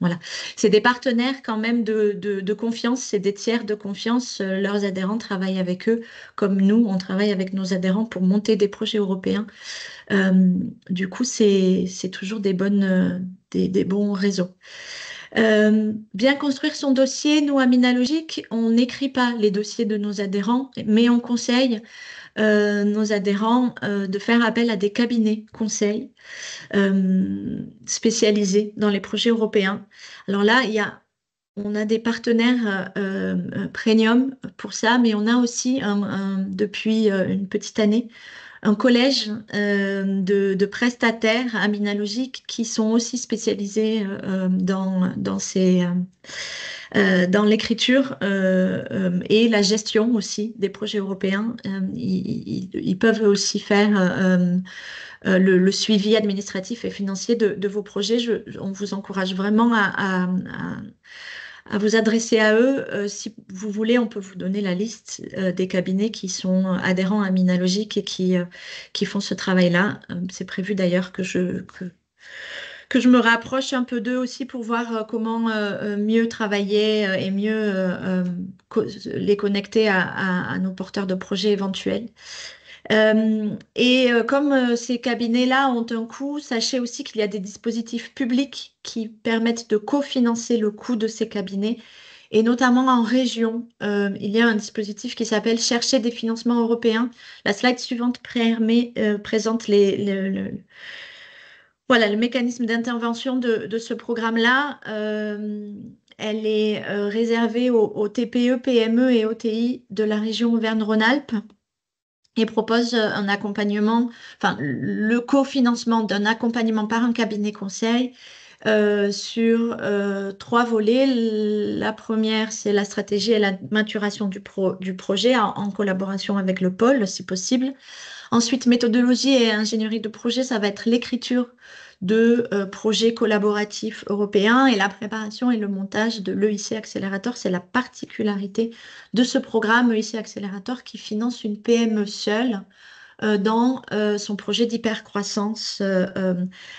voilà. C'est des partenaires quand même de confiance, c'est des tiers de confiance. Leurs adhérents travaillent avec eux comme nous, on travaille avec nos adhérents pour monter des projets européens. Du coup, c'est toujours des bons réseaux. Bien construire son dossier, nous à Minalogic, on n'écrit pas les dossiers de nos adhérents, mais on conseille nos adhérents de faire appel à des cabinets conseils spécialisés dans les projets européens. Alors là, on a des partenaires premium pour ça, mais on a aussi depuis une petite année un collège de prestataires à Minalogic qui sont aussi spécialisés dans l'écriture et la gestion aussi des projets européens. Ils peuvent aussi faire le suivi administratif et financier de vos projets. On vous encourage vraiment à vous adresser à eux. Si vous voulez, on peut vous donner la liste des cabinets qui sont adhérents à Minalogic et qui font ce travail-là. C'est prévu d'ailleurs que je me rapproche un peu d'eux aussi pour voir comment mieux travailler et mieux les connecter à nos porteurs de projets éventuels. Comme ces cabinets-là ont un coût, sachez aussi qu'il y a des dispositifs publics qui permettent de cofinancer le coût de ces cabinets. Et notamment en région, il y a un dispositif qui s'appelle Chercher des financements européens. La slide suivante présente Voilà, le mécanisme d'intervention de ce programme-là, elle est réservée aux TPE, PME et OTI de la région Auvergne-Rhône-Alpes et propose un accompagnement, enfin le cofinancement d'un accompagnement par un cabinet conseil sur trois volets. La première, c'est la stratégie et la maturation du projet en collaboration avec le pôle, si possible. Ensuite, méthodologie et ingénierie de projet, ça va être l'écriture de projets collaboratifs européens et la préparation et le montage de l'EIC Accelerator. C'est la particularité de ce programme EIC Accelerator qui finance une PME seule dans son projet d'hypercroissance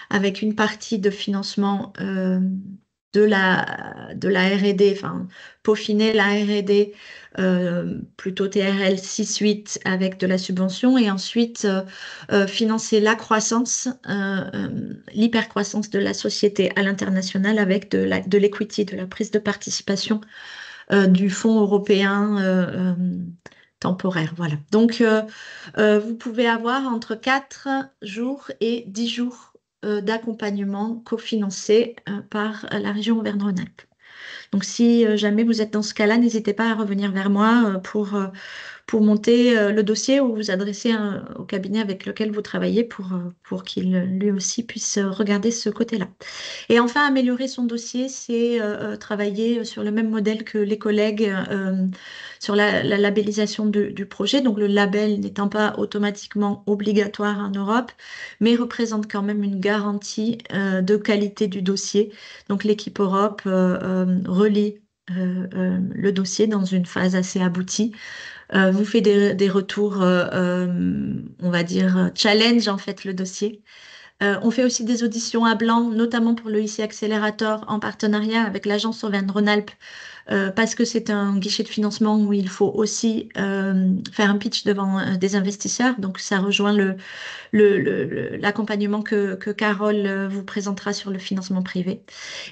avec une partie de financement de la R&D, enfin peaufiner la R&D plutôt TRL 6-8 avec de la subvention et ensuite financer la croissance, l'hypercroissance de la société à l'international avec de l'equity, de la prise de participation du Fonds européen temporaire. Voilà. Donc, vous pouvez avoir entre 4 jours et 10 jours d'accompagnement cofinancé par la région Auvergne-Rhône-Alpes. Donc, si jamais vous êtes dans ce cas-là, n'hésitez pas à revenir vers moi pour monter le dossier ou vous adresser au cabinet avec lequel vous travaillez pour qu'il lui aussi puisse regarder ce côté-là. Et enfin, améliorer son dossier, c'est travailler sur le même modèle que les collègues sur la labellisation du projet. Donc le label n'étant pas automatiquement obligatoire en Europe, mais représente quand même une garantie de qualité du dossier. Donc l'équipe Europe relie le dossier dans une phase assez aboutie, vous fait des retours, on va dire, challenge en fait le dossier. On fait aussi des auditions à blanc, notamment pour le IC Accelerator en partenariat avec l'agence Auvergne-Rhône-Alpes, parce que c'est un guichet de financement où il faut aussi faire un pitch devant des investisseurs. Donc ça rejoint l'accompagnement que Carole vous présentera sur le financement privé.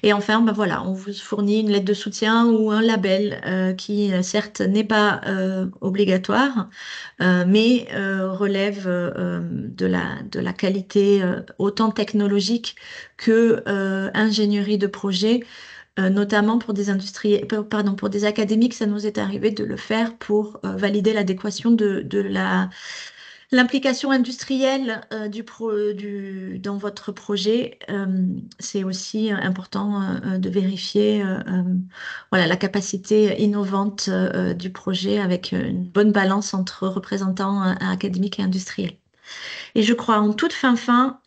Et enfin, ben voilà, on vous fournit une lettre de soutien ou un label qui, certes, n'est pas obligatoire, mais relève de la qualité autant technologique que ingénierie de projet. Notamment pour des pour des académiques, ça nous est arrivé de le faire pour valider l'adéquation de l'implication industrielle dans votre projet. C'est aussi important de vérifier voilà, la capacité innovante du projet avec une bonne balance entre représentants académiques et industriels. Et je crois en toute fin,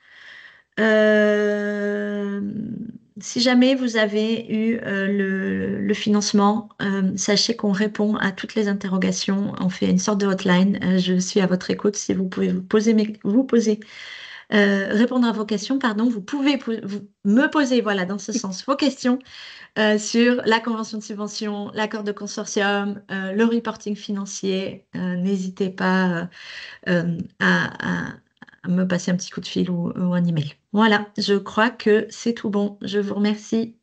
euh, si jamais vous avez eu le financement, sachez qu'on répond à toutes les interrogations. On fait une sorte de hotline. Je suis à votre écoute. Si vous pouvez répondre à vos questions, pardon, vous pouvez me poser, voilà, dans ce sens, vos questions sur la convention de subvention, l'accord de consortium, le reporting financier. N'hésitez pas à me passer un petit coup de fil ou un email. Voilà, je crois que c'est tout bon. Je vous remercie.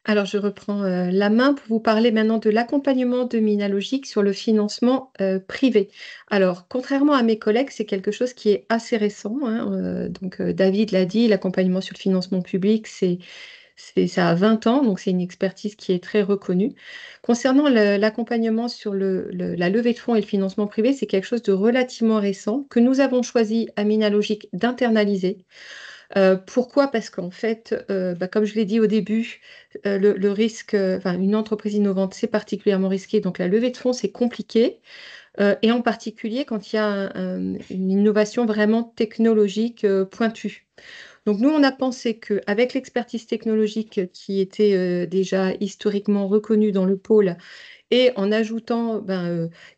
Alors, je reprends la main pour vous parler maintenant de l'accompagnement de Minalogic sur le financement privé. Alors, contrairement à mes collègues, c'est quelque chose qui est assez récent, hein, donc, David l'a dit, l'accompagnement sur le financement public, ça a 20 ans, donc c'est une expertise qui est très reconnue. Concernant l'accompagnement sur la levée de fonds et le financement privé, c'est quelque chose de relativement récent que nous avons choisi à Minalogic d'internaliser. Pourquoi? Parce qu'en fait, comme je l'ai dit au début, le risque, une entreprise innovante, c'est particulièrement risqué. Donc la levée de fonds, c'est compliqué. Et en particulier quand il y a une innovation vraiment technologique pointue. Donc nous, on a pensé qu'avec l'expertise technologique qui était déjà historiquement reconnue dans le pôle, et en ajoutant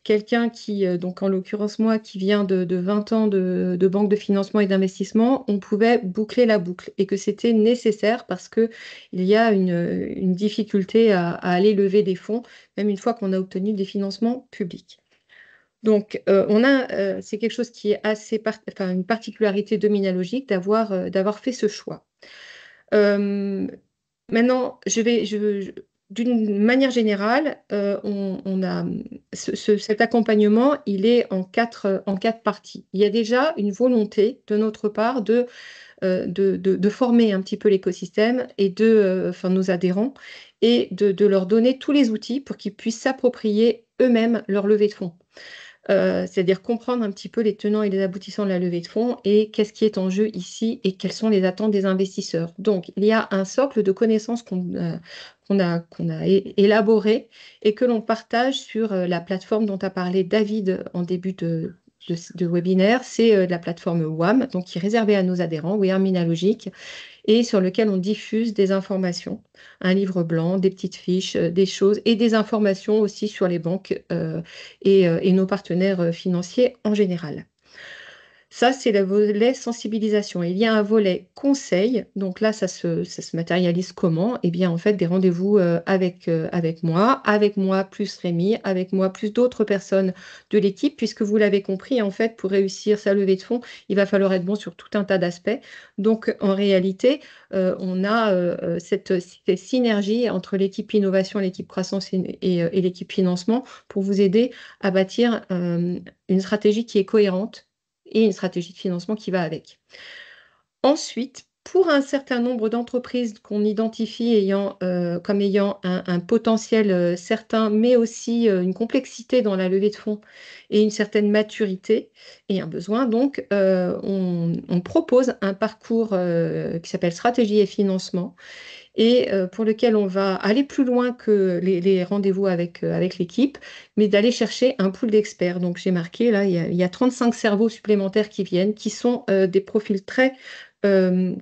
quelqu'un qui, donc en l'occurrence moi, qui vient de 20 ans de banque de financement et d'investissement, on pouvait boucler la boucle et que c'était nécessaire parce qu'il y a une difficulté à aller lever des fonds, même une fois qu'on a obtenu des financements publics. Donc, c'est quelque chose qui est une particularité de Minalogic d'avoir fait ce choix. Maintenant, d'une manière générale, on a cet accompagnement, il est en quatre parties. Il y a déjà une volonté de notre part de former un petit peu l'écosystème et enfin, nos adhérents et de leur donner tous les outils pour qu'ils puissent s'approprier eux-mêmes leur levée de fonds. C'est-à-dire comprendre un petit peu les tenants et les aboutissants de la levée de fonds et qu'est-ce qui est en jeu ici et quelles sont les attentes des investisseurs. Donc, il y a un socle de connaissances qu'on a élaboré et que l'on partage sur la plateforme dont a parlé David en début de webinaire. C'est la plateforme WAM, donc qui est réservée à nos adhérents, We Are Minalogic, et sur lequel on diffuse des informations, un livre blanc, des petites fiches, des choses et des informations aussi sur les banques et nos partenaires financiers en général. Ça, c'est le volet sensibilisation. Il y a un volet conseil. Donc là, ça se matérialise comment? Eh bien, en fait, des rendez-vous avec moi plus Rémi, avec moi plus d'autres personnes de l'équipe, puisque vous l'avez compris, en fait, pour réussir sa levée de fonds, il va falloir être bon sur tout un tas d'aspects. Donc, en réalité, on a cette synergie entre l'équipe innovation, l'équipe croissance et l'équipe financement pour vous aider à bâtir une stratégie qui est cohérente et une stratégie de financement qui va avec. Ensuite, pour un certain nombre d'entreprises qu'on identifie comme ayant un potentiel certain, mais aussi une complexité dans la levée de fonds et une certaine maturité et un besoin, donc on propose un parcours qui s'appelle stratégie et financement et pour lequel on va aller plus loin que les rendez-vous avec l'équipe, mais d'aller chercher un pool d'experts. Donc j'ai marqué, là, il y a 35 cerveaux supplémentaires qui viennent, qui sont des profils très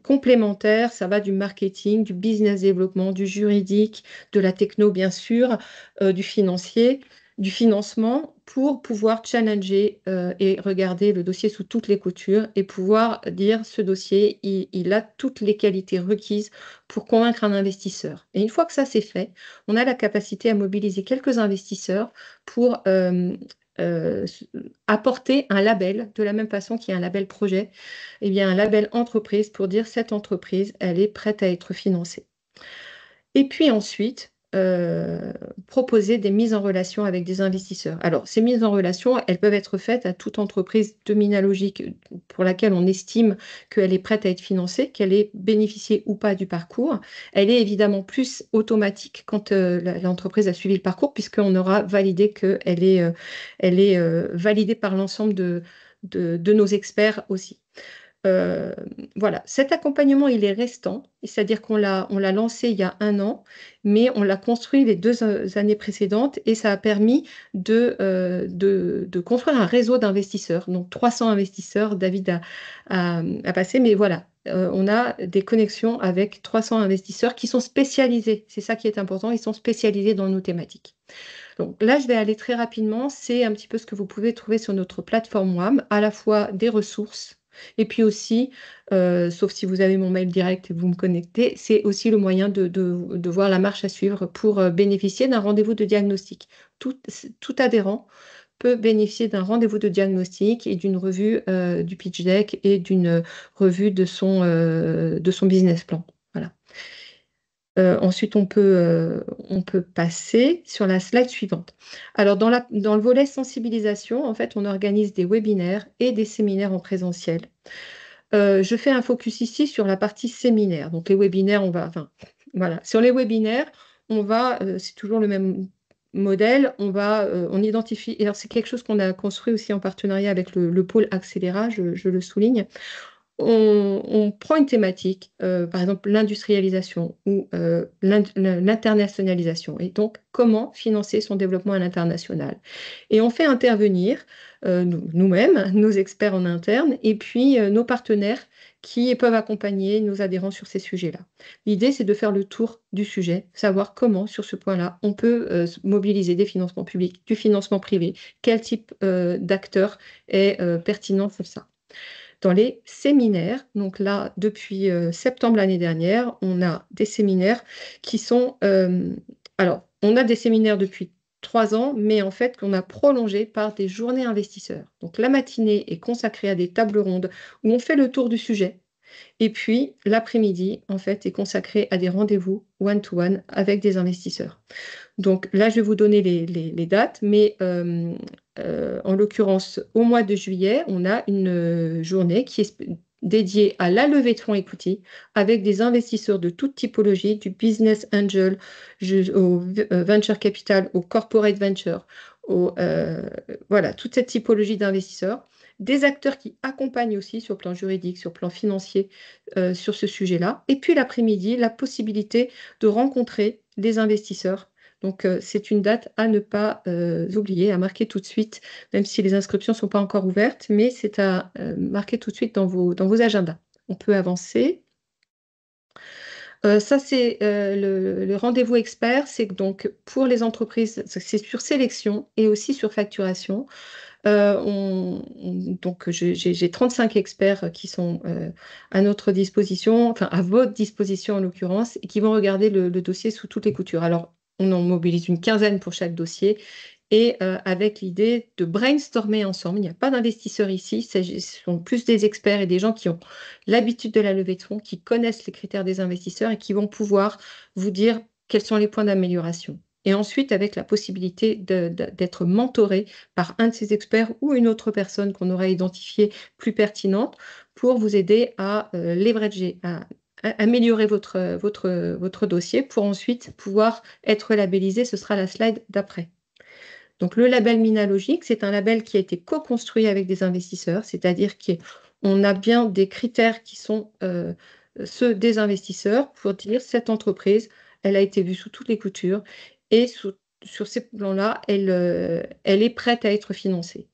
complémentaires. Ça va du marketing, du business développement, du juridique, de la techno, bien sûr, du financier, du financement, pour pouvoir challenger et regarder le dossier sous toutes les coutures et pouvoir dire ce dossier, il a toutes les qualités requises pour convaincre un investisseur. Et une fois que ça c'est fait, on a la capacité à mobiliser quelques investisseurs pour euh, apporter un label, de la même façon qu'il y a un label projet, eh bien un label entreprise pour dire cette entreprise, elle est prête à être financée. Et puis ensuite, proposer des mises en relation avec des investisseurs. Alors, ces mises en relation, elles peuvent être faites à toute entreprise de Minalogic pour laquelle on estime qu'elle est prête à être financée, qu'elle ait bénéficié ou pas du parcours. Elle est évidemment plus automatique quand l'entreprise a suivi le parcours, puisqu'on aura validé qu'elle est validée par l'ensemble de nos experts aussi. Euh, voilà, cet accompagnement, il est restant, c'est-à-dire on l'a lancé il y a 1 an, mais on l'a construit les 2 années précédentes et ça a permis de construire un réseau d'investisseurs. Donc 300 investisseurs, David a passé, mais voilà, on a des connexions avec 300 investisseurs qui sont spécialisés. C'est ça qui est important, ils sont spécialisés dans nos thématiques. Donc là, je vais aller très rapidement. C'est un petit peu ce que vous pouvez trouver sur notre plateforme WAM, à la fois des ressources et puis aussi, sauf si vous avez mon mail direct et vous me connectez, c'est aussi le moyen de voir la marche à suivre pour bénéficier d'un rendez-vous de diagnostic. Tout adhérent peut bénéficier d'un rendez-vous de diagnostic et d'une revue du pitch deck et d'une revue de son business plan. Voilà. Ensuite, on peut passer sur la slide suivante. Alors, dans le volet sensibilisation, en fait, on organise des webinaires et des séminaires en présentiel. Je fais un focus ici sur la partie séminaire. Donc, les webinaires, voilà. Sur les webinaires, c'est toujours le même modèle. On identifie, et alors c'est quelque chose qu'on a construit aussi en partenariat avec le pôle Accéléra, je le souligne. On prend une thématique, par exemple l'industrialisation ou l'internationalisation, et donc comment financer son développement à l'international. Et on fait intervenir nous-mêmes, nos experts en interne, et puis nos partenaires qui peuvent accompagner nos adhérents sur ces sujets-là. L'idée, c'est de faire le tour du sujet, savoir comment, sur ce point-là, on peut mobiliser des financements publics, du financement privé, quel type d'acteur est pertinent pour ça. Dans les séminaires, donc là, depuis septembre l'année dernière, on a des séminaires qui sont... alors, on a des séminaires depuis 3 ans, mais en fait, qu'on a prolongé par des journées investisseurs. Donc, la matinée est consacrée à des tables rondes où on fait le tour du sujet. Et puis, l'après-midi, en fait, est consacré à des rendez-vous one-to-one avec des investisseurs. Donc là, je vais vous donner les dates, mais en l'occurrence, au mois de juillet, on a une journée qui est dédiée à la levée de fonds equity avec des investisseurs de toute typologie, du business angel au venture capital, au corporate venture, voilà, toute cette typologie d'investisseurs. Des acteurs qui accompagnent aussi sur le plan juridique, sur le plan financier, sur ce sujet-là. Et puis l'après-midi, la possibilité de rencontrer les investisseurs. Donc, c'est une date à ne pas oublier, à marquer tout de suite, même si les inscriptions ne sont pas encore ouvertes, mais c'est à marquer tout de suite dans vos agendas. On peut avancer. Ça, c'est le rendez-vous expert. C'est donc pour les entreprises, c'est sur sélection et aussi sur facturation. Donc, j'ai 35 experts qui sont à notre disposition, enfin à votre disposition en l'occurrence, et qui vont regarder le dossier sous toutes les coutures. Alors, on en mobilise une quinzaine pour chaque dossier et avec l'idée de brainstormer ensemble. Il n'y a pas d'investisseurs ici, ce sont plus des experts et des gens qui ont l'habitude de la levée de fonds, qui connaissent les critères des investisseurs et qui vont pouvoir vous dire quels sont les points d'amélioration. Et ensuite, avec la possibilité d'être mentoré par un de ces experts ou une autre personne qu'on aura identifiée plus pertinente pour vous aider à leverager, à améliorer votre dossier pour ensuite pouvoir être labellisé. Ce sera la slide d'après. Donc, le label Minalogique, c'est un label qui a été co-construit avec des investisseurs, c'est-à-dire qu'on a bien des critères qui sont ceux des investisseurs pour dire cette entreprise, elle a été vue sous toutes les coutures et sur ces plans-là, elle est prête à être financée.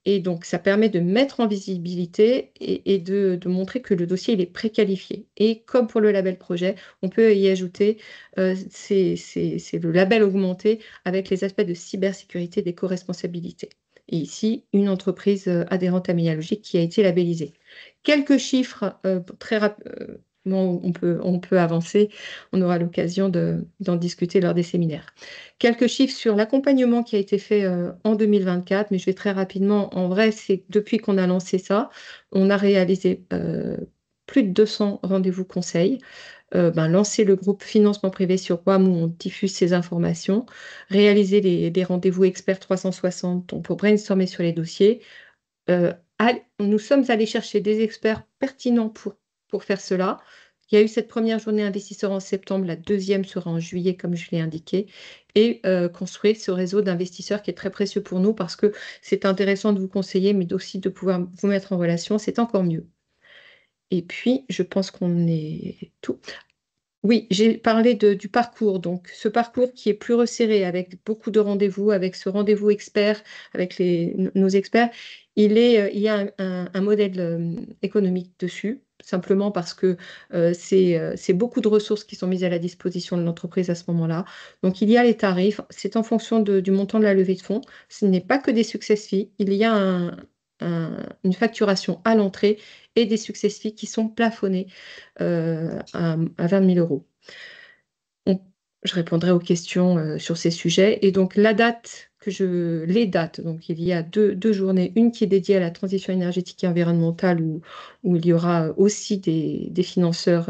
Et donc, ça permet de mettre en visibilité et de montrer que le dossier il est préqualifié. Et comme pour le label projet, on peut y ajouter c'est le label augmenté avec les aspects de cybersécurité et d'éco-responsabilité. Et ici, une entreprise adhérente à Minalogique qui a été labellisée. Quelques chiffres très rapidement, on peut avancer. On aura l'occasion d'en discuter lors des séminaires. Quelques chiffres sur l'accompagnement qui a été fait en 2024, mais je vais très rapidement. En vrai, c'est depuis qu'on a lancé ça, on a réalisé plus de 200 rendez-vous conseils, lancé le groupe financement privé sur WAM où on diffuse ces informations, réalisé des rendez-vous experts 360 donc pour brainstormer sur les dossiers. Nous sommes allés chercher des experts pertinents pour faire cela. Il y a eu cette première journée investisseur en septembre, la deuxième sera en juillet, comme je l'ai indiqué, et construire ce réseau d'investisseurs qui est très précieux pour nous parce que c'est intéressant de vous conseiller, mais aussi de pouvoir vous mettre en relation, c'est encore mieux. Et puis, je pense qu'on est tout. Oui, j'ai parlé du parcours. Donc, ce parcours qui est plus resserré avec beaucoup de rendez-vous, avec ce rendez-vous expert, avec nos experts, il y a un modèle économique dessus, simplement parce que c'est beaucoup de ressources qui sont mises à la disposition de l'entreprise à ce moment-là. Donc, il y a les tarifs, c'est en fonction du montant de la levée de fonds. Ce n'est pas que des success fees, il y a une facturation à l'entrée et des success fees qui sont plafonnés à 20 000 euros. Je répondrai aux questions sur ces sujets. Et donc, les dates, donc il y a deux journées, une qui est dédiée à la transition énergétique et environnementale, où il y aura aussi des financeurs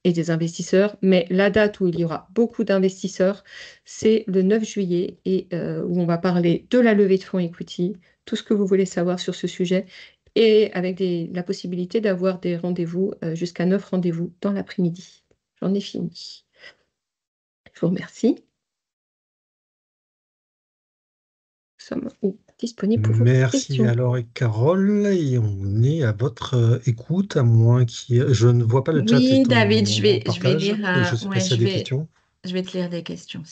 et des investisseurs. Mais la date où il y aura beaucoup d'investisseurs, c'est le 9 juillet, et où on va parler de la levée de fonds equity, tout ce que vous voulez savoir sur ce sujet, et avec la possibilité d'avoir des rendez-vous, jusqu'à 9 rendez-vous dans l'après-midi. J'en ai fini. Je vous remercie. Nous sommes disponibles pour vos questions. Merci alors, Carole, et on est à votre écoute, à moins je ne vois pas le chat Oui, est David, en je vais partage, lire, mais je ne sais pas ouais, s'il y a des questions. je vais te lire des questions.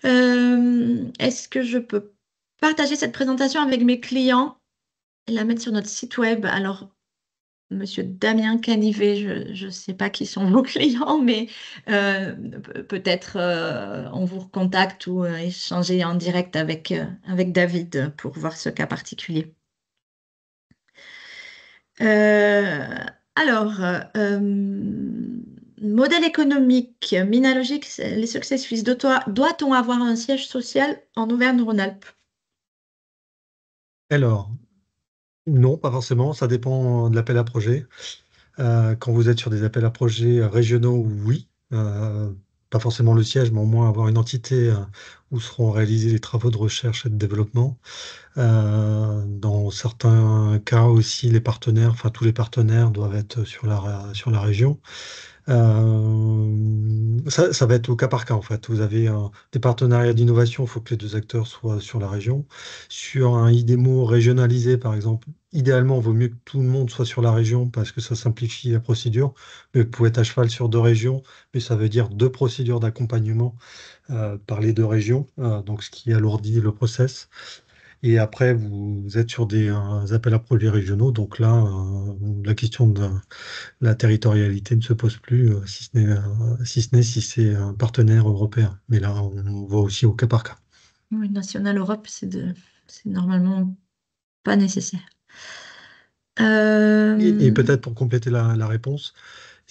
Est-ce que je peux partager cette présentation avec mes clients et la mettre sur notre site web? Alors, Monsieur Damien Canivet, je ne sais pas qui sont vos clients, mais peut-être on vous recontacte ou échanger en direct avec David pour voir ce cas particulier. Alors, modèle économique, Minalogique, les success fees. Doit-on avoir un siège social en Auvergne-Rhône-Alpes? Alors, non, pas forcément, ça dépend de l'appel à projet. Quand vous êtes sur des appels à projets régionaux, oui. Pas forcément le siège, mais au moins avoir une entité où seront réalisés les travaux de recherche et de développement. Dans certains cas aussi, les partenaires, enfin tous les partenaires doivent être sur la région. Ça va être au cas par cas en fait. Vous avez des partenariats d'innovation, il faut que les deux acteurs soient sur la région. Sur un IDEMO régionalisé par exemple, idéalement, il vaut mieux que tout le monde soit sur la région parce que ça simplifie la procédure. Mais vous pouvez être à cheval sur deux régions, mais ça veut dire deux procédures d'accompagnement par les deux régions, donc ce qui alourdit le process. Et après, vous êtes sur des appels à projets régionaux, donc là, la question de la territorialité ne se pose plus, si ce n'est si c'est un partenaire européen. Mais là, on voit aussi au cas par cas. Oui, National Europe, c'est normalement pas nécessaire. Et peut-être pour compléter la réponse,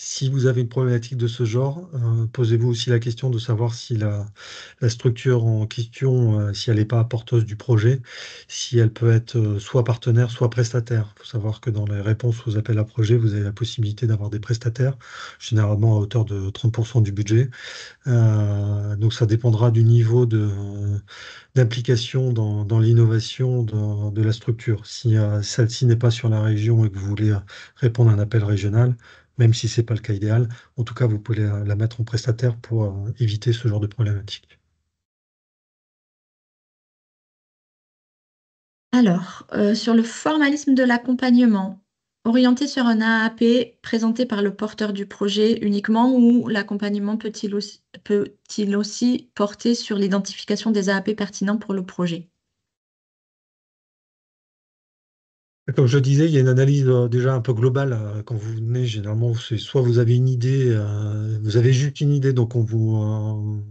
si vous avez une problématique de ce genre, posez-vous aussi la question de savoir si la structure en question, si elle n'est pas porteuse du projet, si elle peut être soit partenaire, soit prestataire. Il faut savoir que dans les réponses aux appels à projets, vous avez la possibilité d'avoir des prestataires, généralement à hauteur de 30% du budget. Donc ça dépendra du niveau d'implication dans l'innovation de la structure. Si celle-ci n'est pas sur la région et que vous voulez répondre à un appel régional, même si ce n'est pas le cas idéal, en tout cas, vous pouvez la mettre en prestataire pour éviter ce genre de problématique. Alors, sur le formalisme de l'accompagnement, orienté sur un AAP présenté par le porteur du projet uniquement ou l'accompagnement peut-il aussi porter sur l'identification des AAP pertinents pour le projet? Comme je le disais, il y a une analyse déjà un peu globale quand vous venez. Généralement, c'est soit vous avez une idée, vous avez juste une idée, donc on vous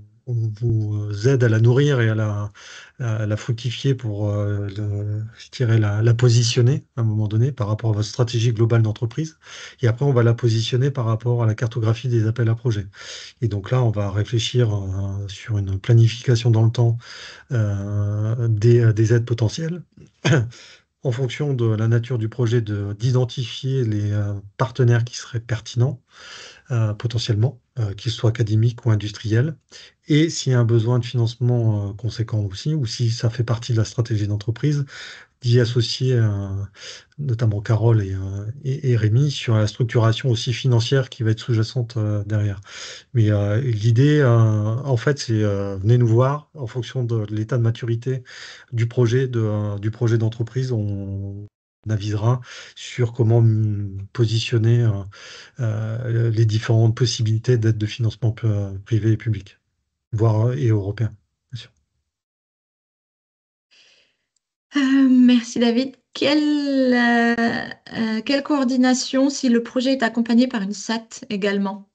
aide à la nourrir et à la fructifier pour, je dirais, la positionner à un moment donné par rapport à votre stratégie globale d'entreprise. Et après, on va la positionner par rapport à la cartographie des appels à projets. Et donc là, on va réfléchir sur une planification dans le temps des aides potentielles. En fonction de la nature du projet, d'identifier les partenaires qui seraient pertinents potentiellement, qu'ils soient académiques ou industriels, et s'il y a un besoin de financement conséquent aussi, ou si ça fait partie de la stratégie d'entreprise, d'y associer notamment Carole et Rémi sur la structuration aussi financière qui va être sous-jacente derrière. Mais l'idée, en fait, c'est venez nous voir en fonction de l'état de maturité du projet d'entreprise. On avisera sur comment positionner les différentes possibilités d'aide de financement privé et public, voire et européen, bien sûr. Merci David. Quelle coordination si le projet est accompagné par une SAT également?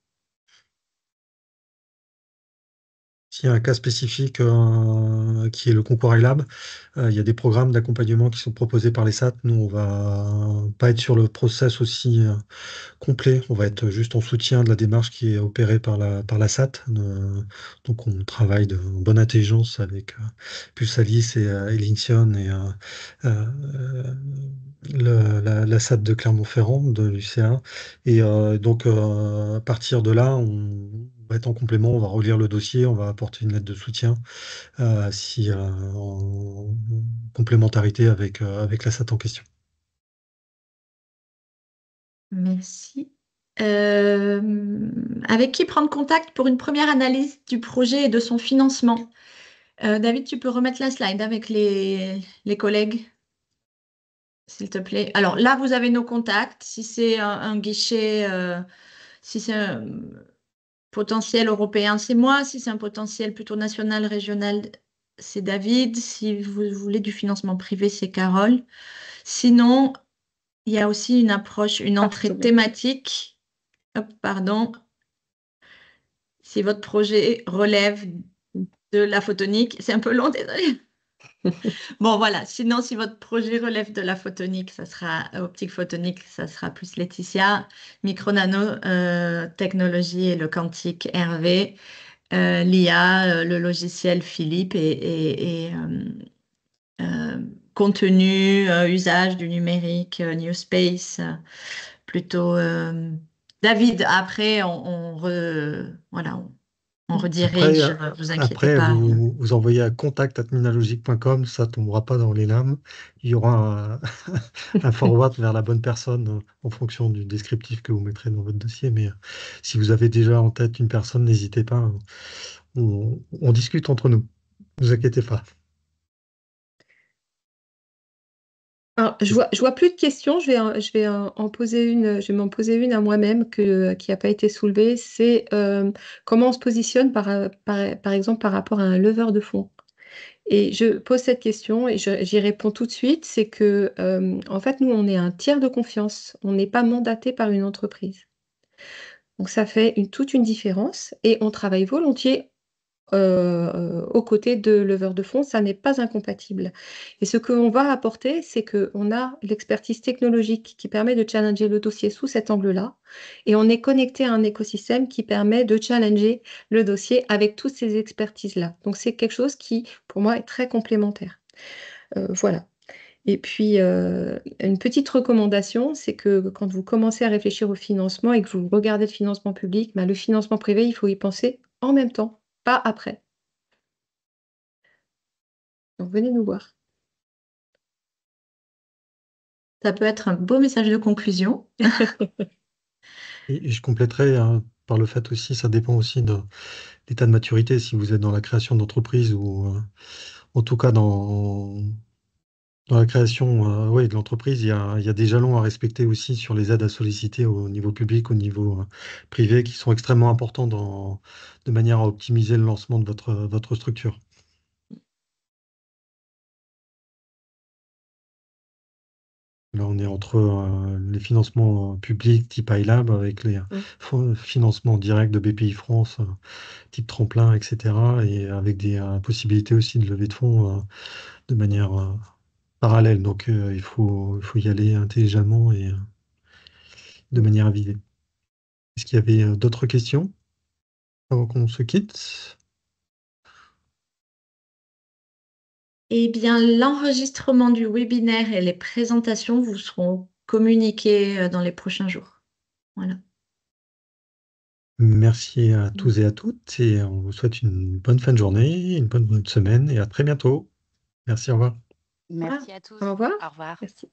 S'il y a un cas spécifique qui est le concours iLab, il y a des programmes d'accompagnement qui sont proposés par les SAT. Nous, on va pas être sur le process aussi complet. On va être juste en soutien de la démarche qui est opérée par la SAT. Donc, on travaille en bonne intelligence avec Pulsalis et Linxion et la SAT de Clermont-Ferrand, de l'UCA. Et donc, à partir de là, on va être en complément, on va relire le dossier, on va apporter une lettre de soutien si, en complémentarité avec la SAT en question. Merci. Avec qui prendre contact pour une première analyse du projet et de son financement? David, tu peux remettre la slide avec les collègues, s'il te plaît. Alors là, vous avez nos contacts. Si c'est un guichet, si c'est un potentiel européen, c'est moi. Si c'est un potentiel plutôt national, régional, c'est David. Si vous voulez du financement privé, c'est Carole. Sinon, il y a aussi une approche, une entrée thématique. Hop, pardon. Si votre projet relève de la photonique, c'est un peu long, désolé. Bon, voilà. Sinon, si votre projet relève de la photonique, ça sera optique photonique, ça sera plus Laetitia. Micro-nano, technologie et le quantique Hervé. L'IA, le logiciel Philippe et contenu, usage du numérique, New Space. plutôt David. Après, voilà, on Après, redirige, vous inquiétez après pas. vous envoyez à contact@minalogique.com, ça tombera pas dans les lames. Il y aura un forward vers la bonne personne en fonction du descriptif que vous mettrez dans votre dossier. Mais si vous avez déjà en tête une personne, n'hésitez pas. On discute entre nous. Ne vous inquiétez pas. Alors, je vois plus de questions. Je vais en poser une. Je vais m'en poser une à moi-même qui n'a pas été soulevée. C'est comment on se positionne par exemple par rapport à un leveur de fonds. Et je pose cette question et j'y réponds tout de suite. C'est que en fait, nous, on est un tiers de confiance. On n'est pas mandaté par une entreprise. Donc, ça fait toute une différence et on travaille volontiers aux côtés de leveurs de fonds, ça n'est pas incompatible. Et ce qu'on va apporter, c'est qu'on a l'expertise technologique qui permet de challenger le dossier sous cet angle-là, et on est connecté à un écosystème qui permet de challenger le dossier avec toutes ces expertises-là. Donc c'est quelque chose qui, pour moi, est très complémentaire. Voilà. Et puis, une petite recommandation, c'est que quand vous commencez à réfléchir au financement et que vous regardez le financement public, bah, le financement privé, il faut y penser en même temps, pas après. Donc, venez nous voir. Ça peut être un beau message de conclusion. Et je compléterai par le fait aussi, ça dépend aussi de l'état de maturité. Si vous êtes dans la création d'entreprise ou en tout cas dans la création ouais, de l'entreprise, il y a des jalons à respecter aussi sur les aides à solliciter au niveau public, au niveau privé, qui sont extrêmement importants de manière à optimiser le lancement de votre structure. Là, on est entre les financements publics type iLab avec les financements directs de BPI France type tremplin, etc. Et avec des possibilités aussi de levée de fonds de manière parallèle. Donc, il faut y aller intelligemment et de manière avisée. Est-ce qu'il y avait d'autres questions avant qu'on se quitte? Eh bien, l'enregistrement du webinaire et les présentations vous seront communiqués dans les prochains jours. Voilà. Merci à tous et à toutes et on vous souhaite une bonne fin de journée, une bonne semaine et à très bientôt. Merci, au revoir. Merci à tous. Au revoir. Au revoir. Merci.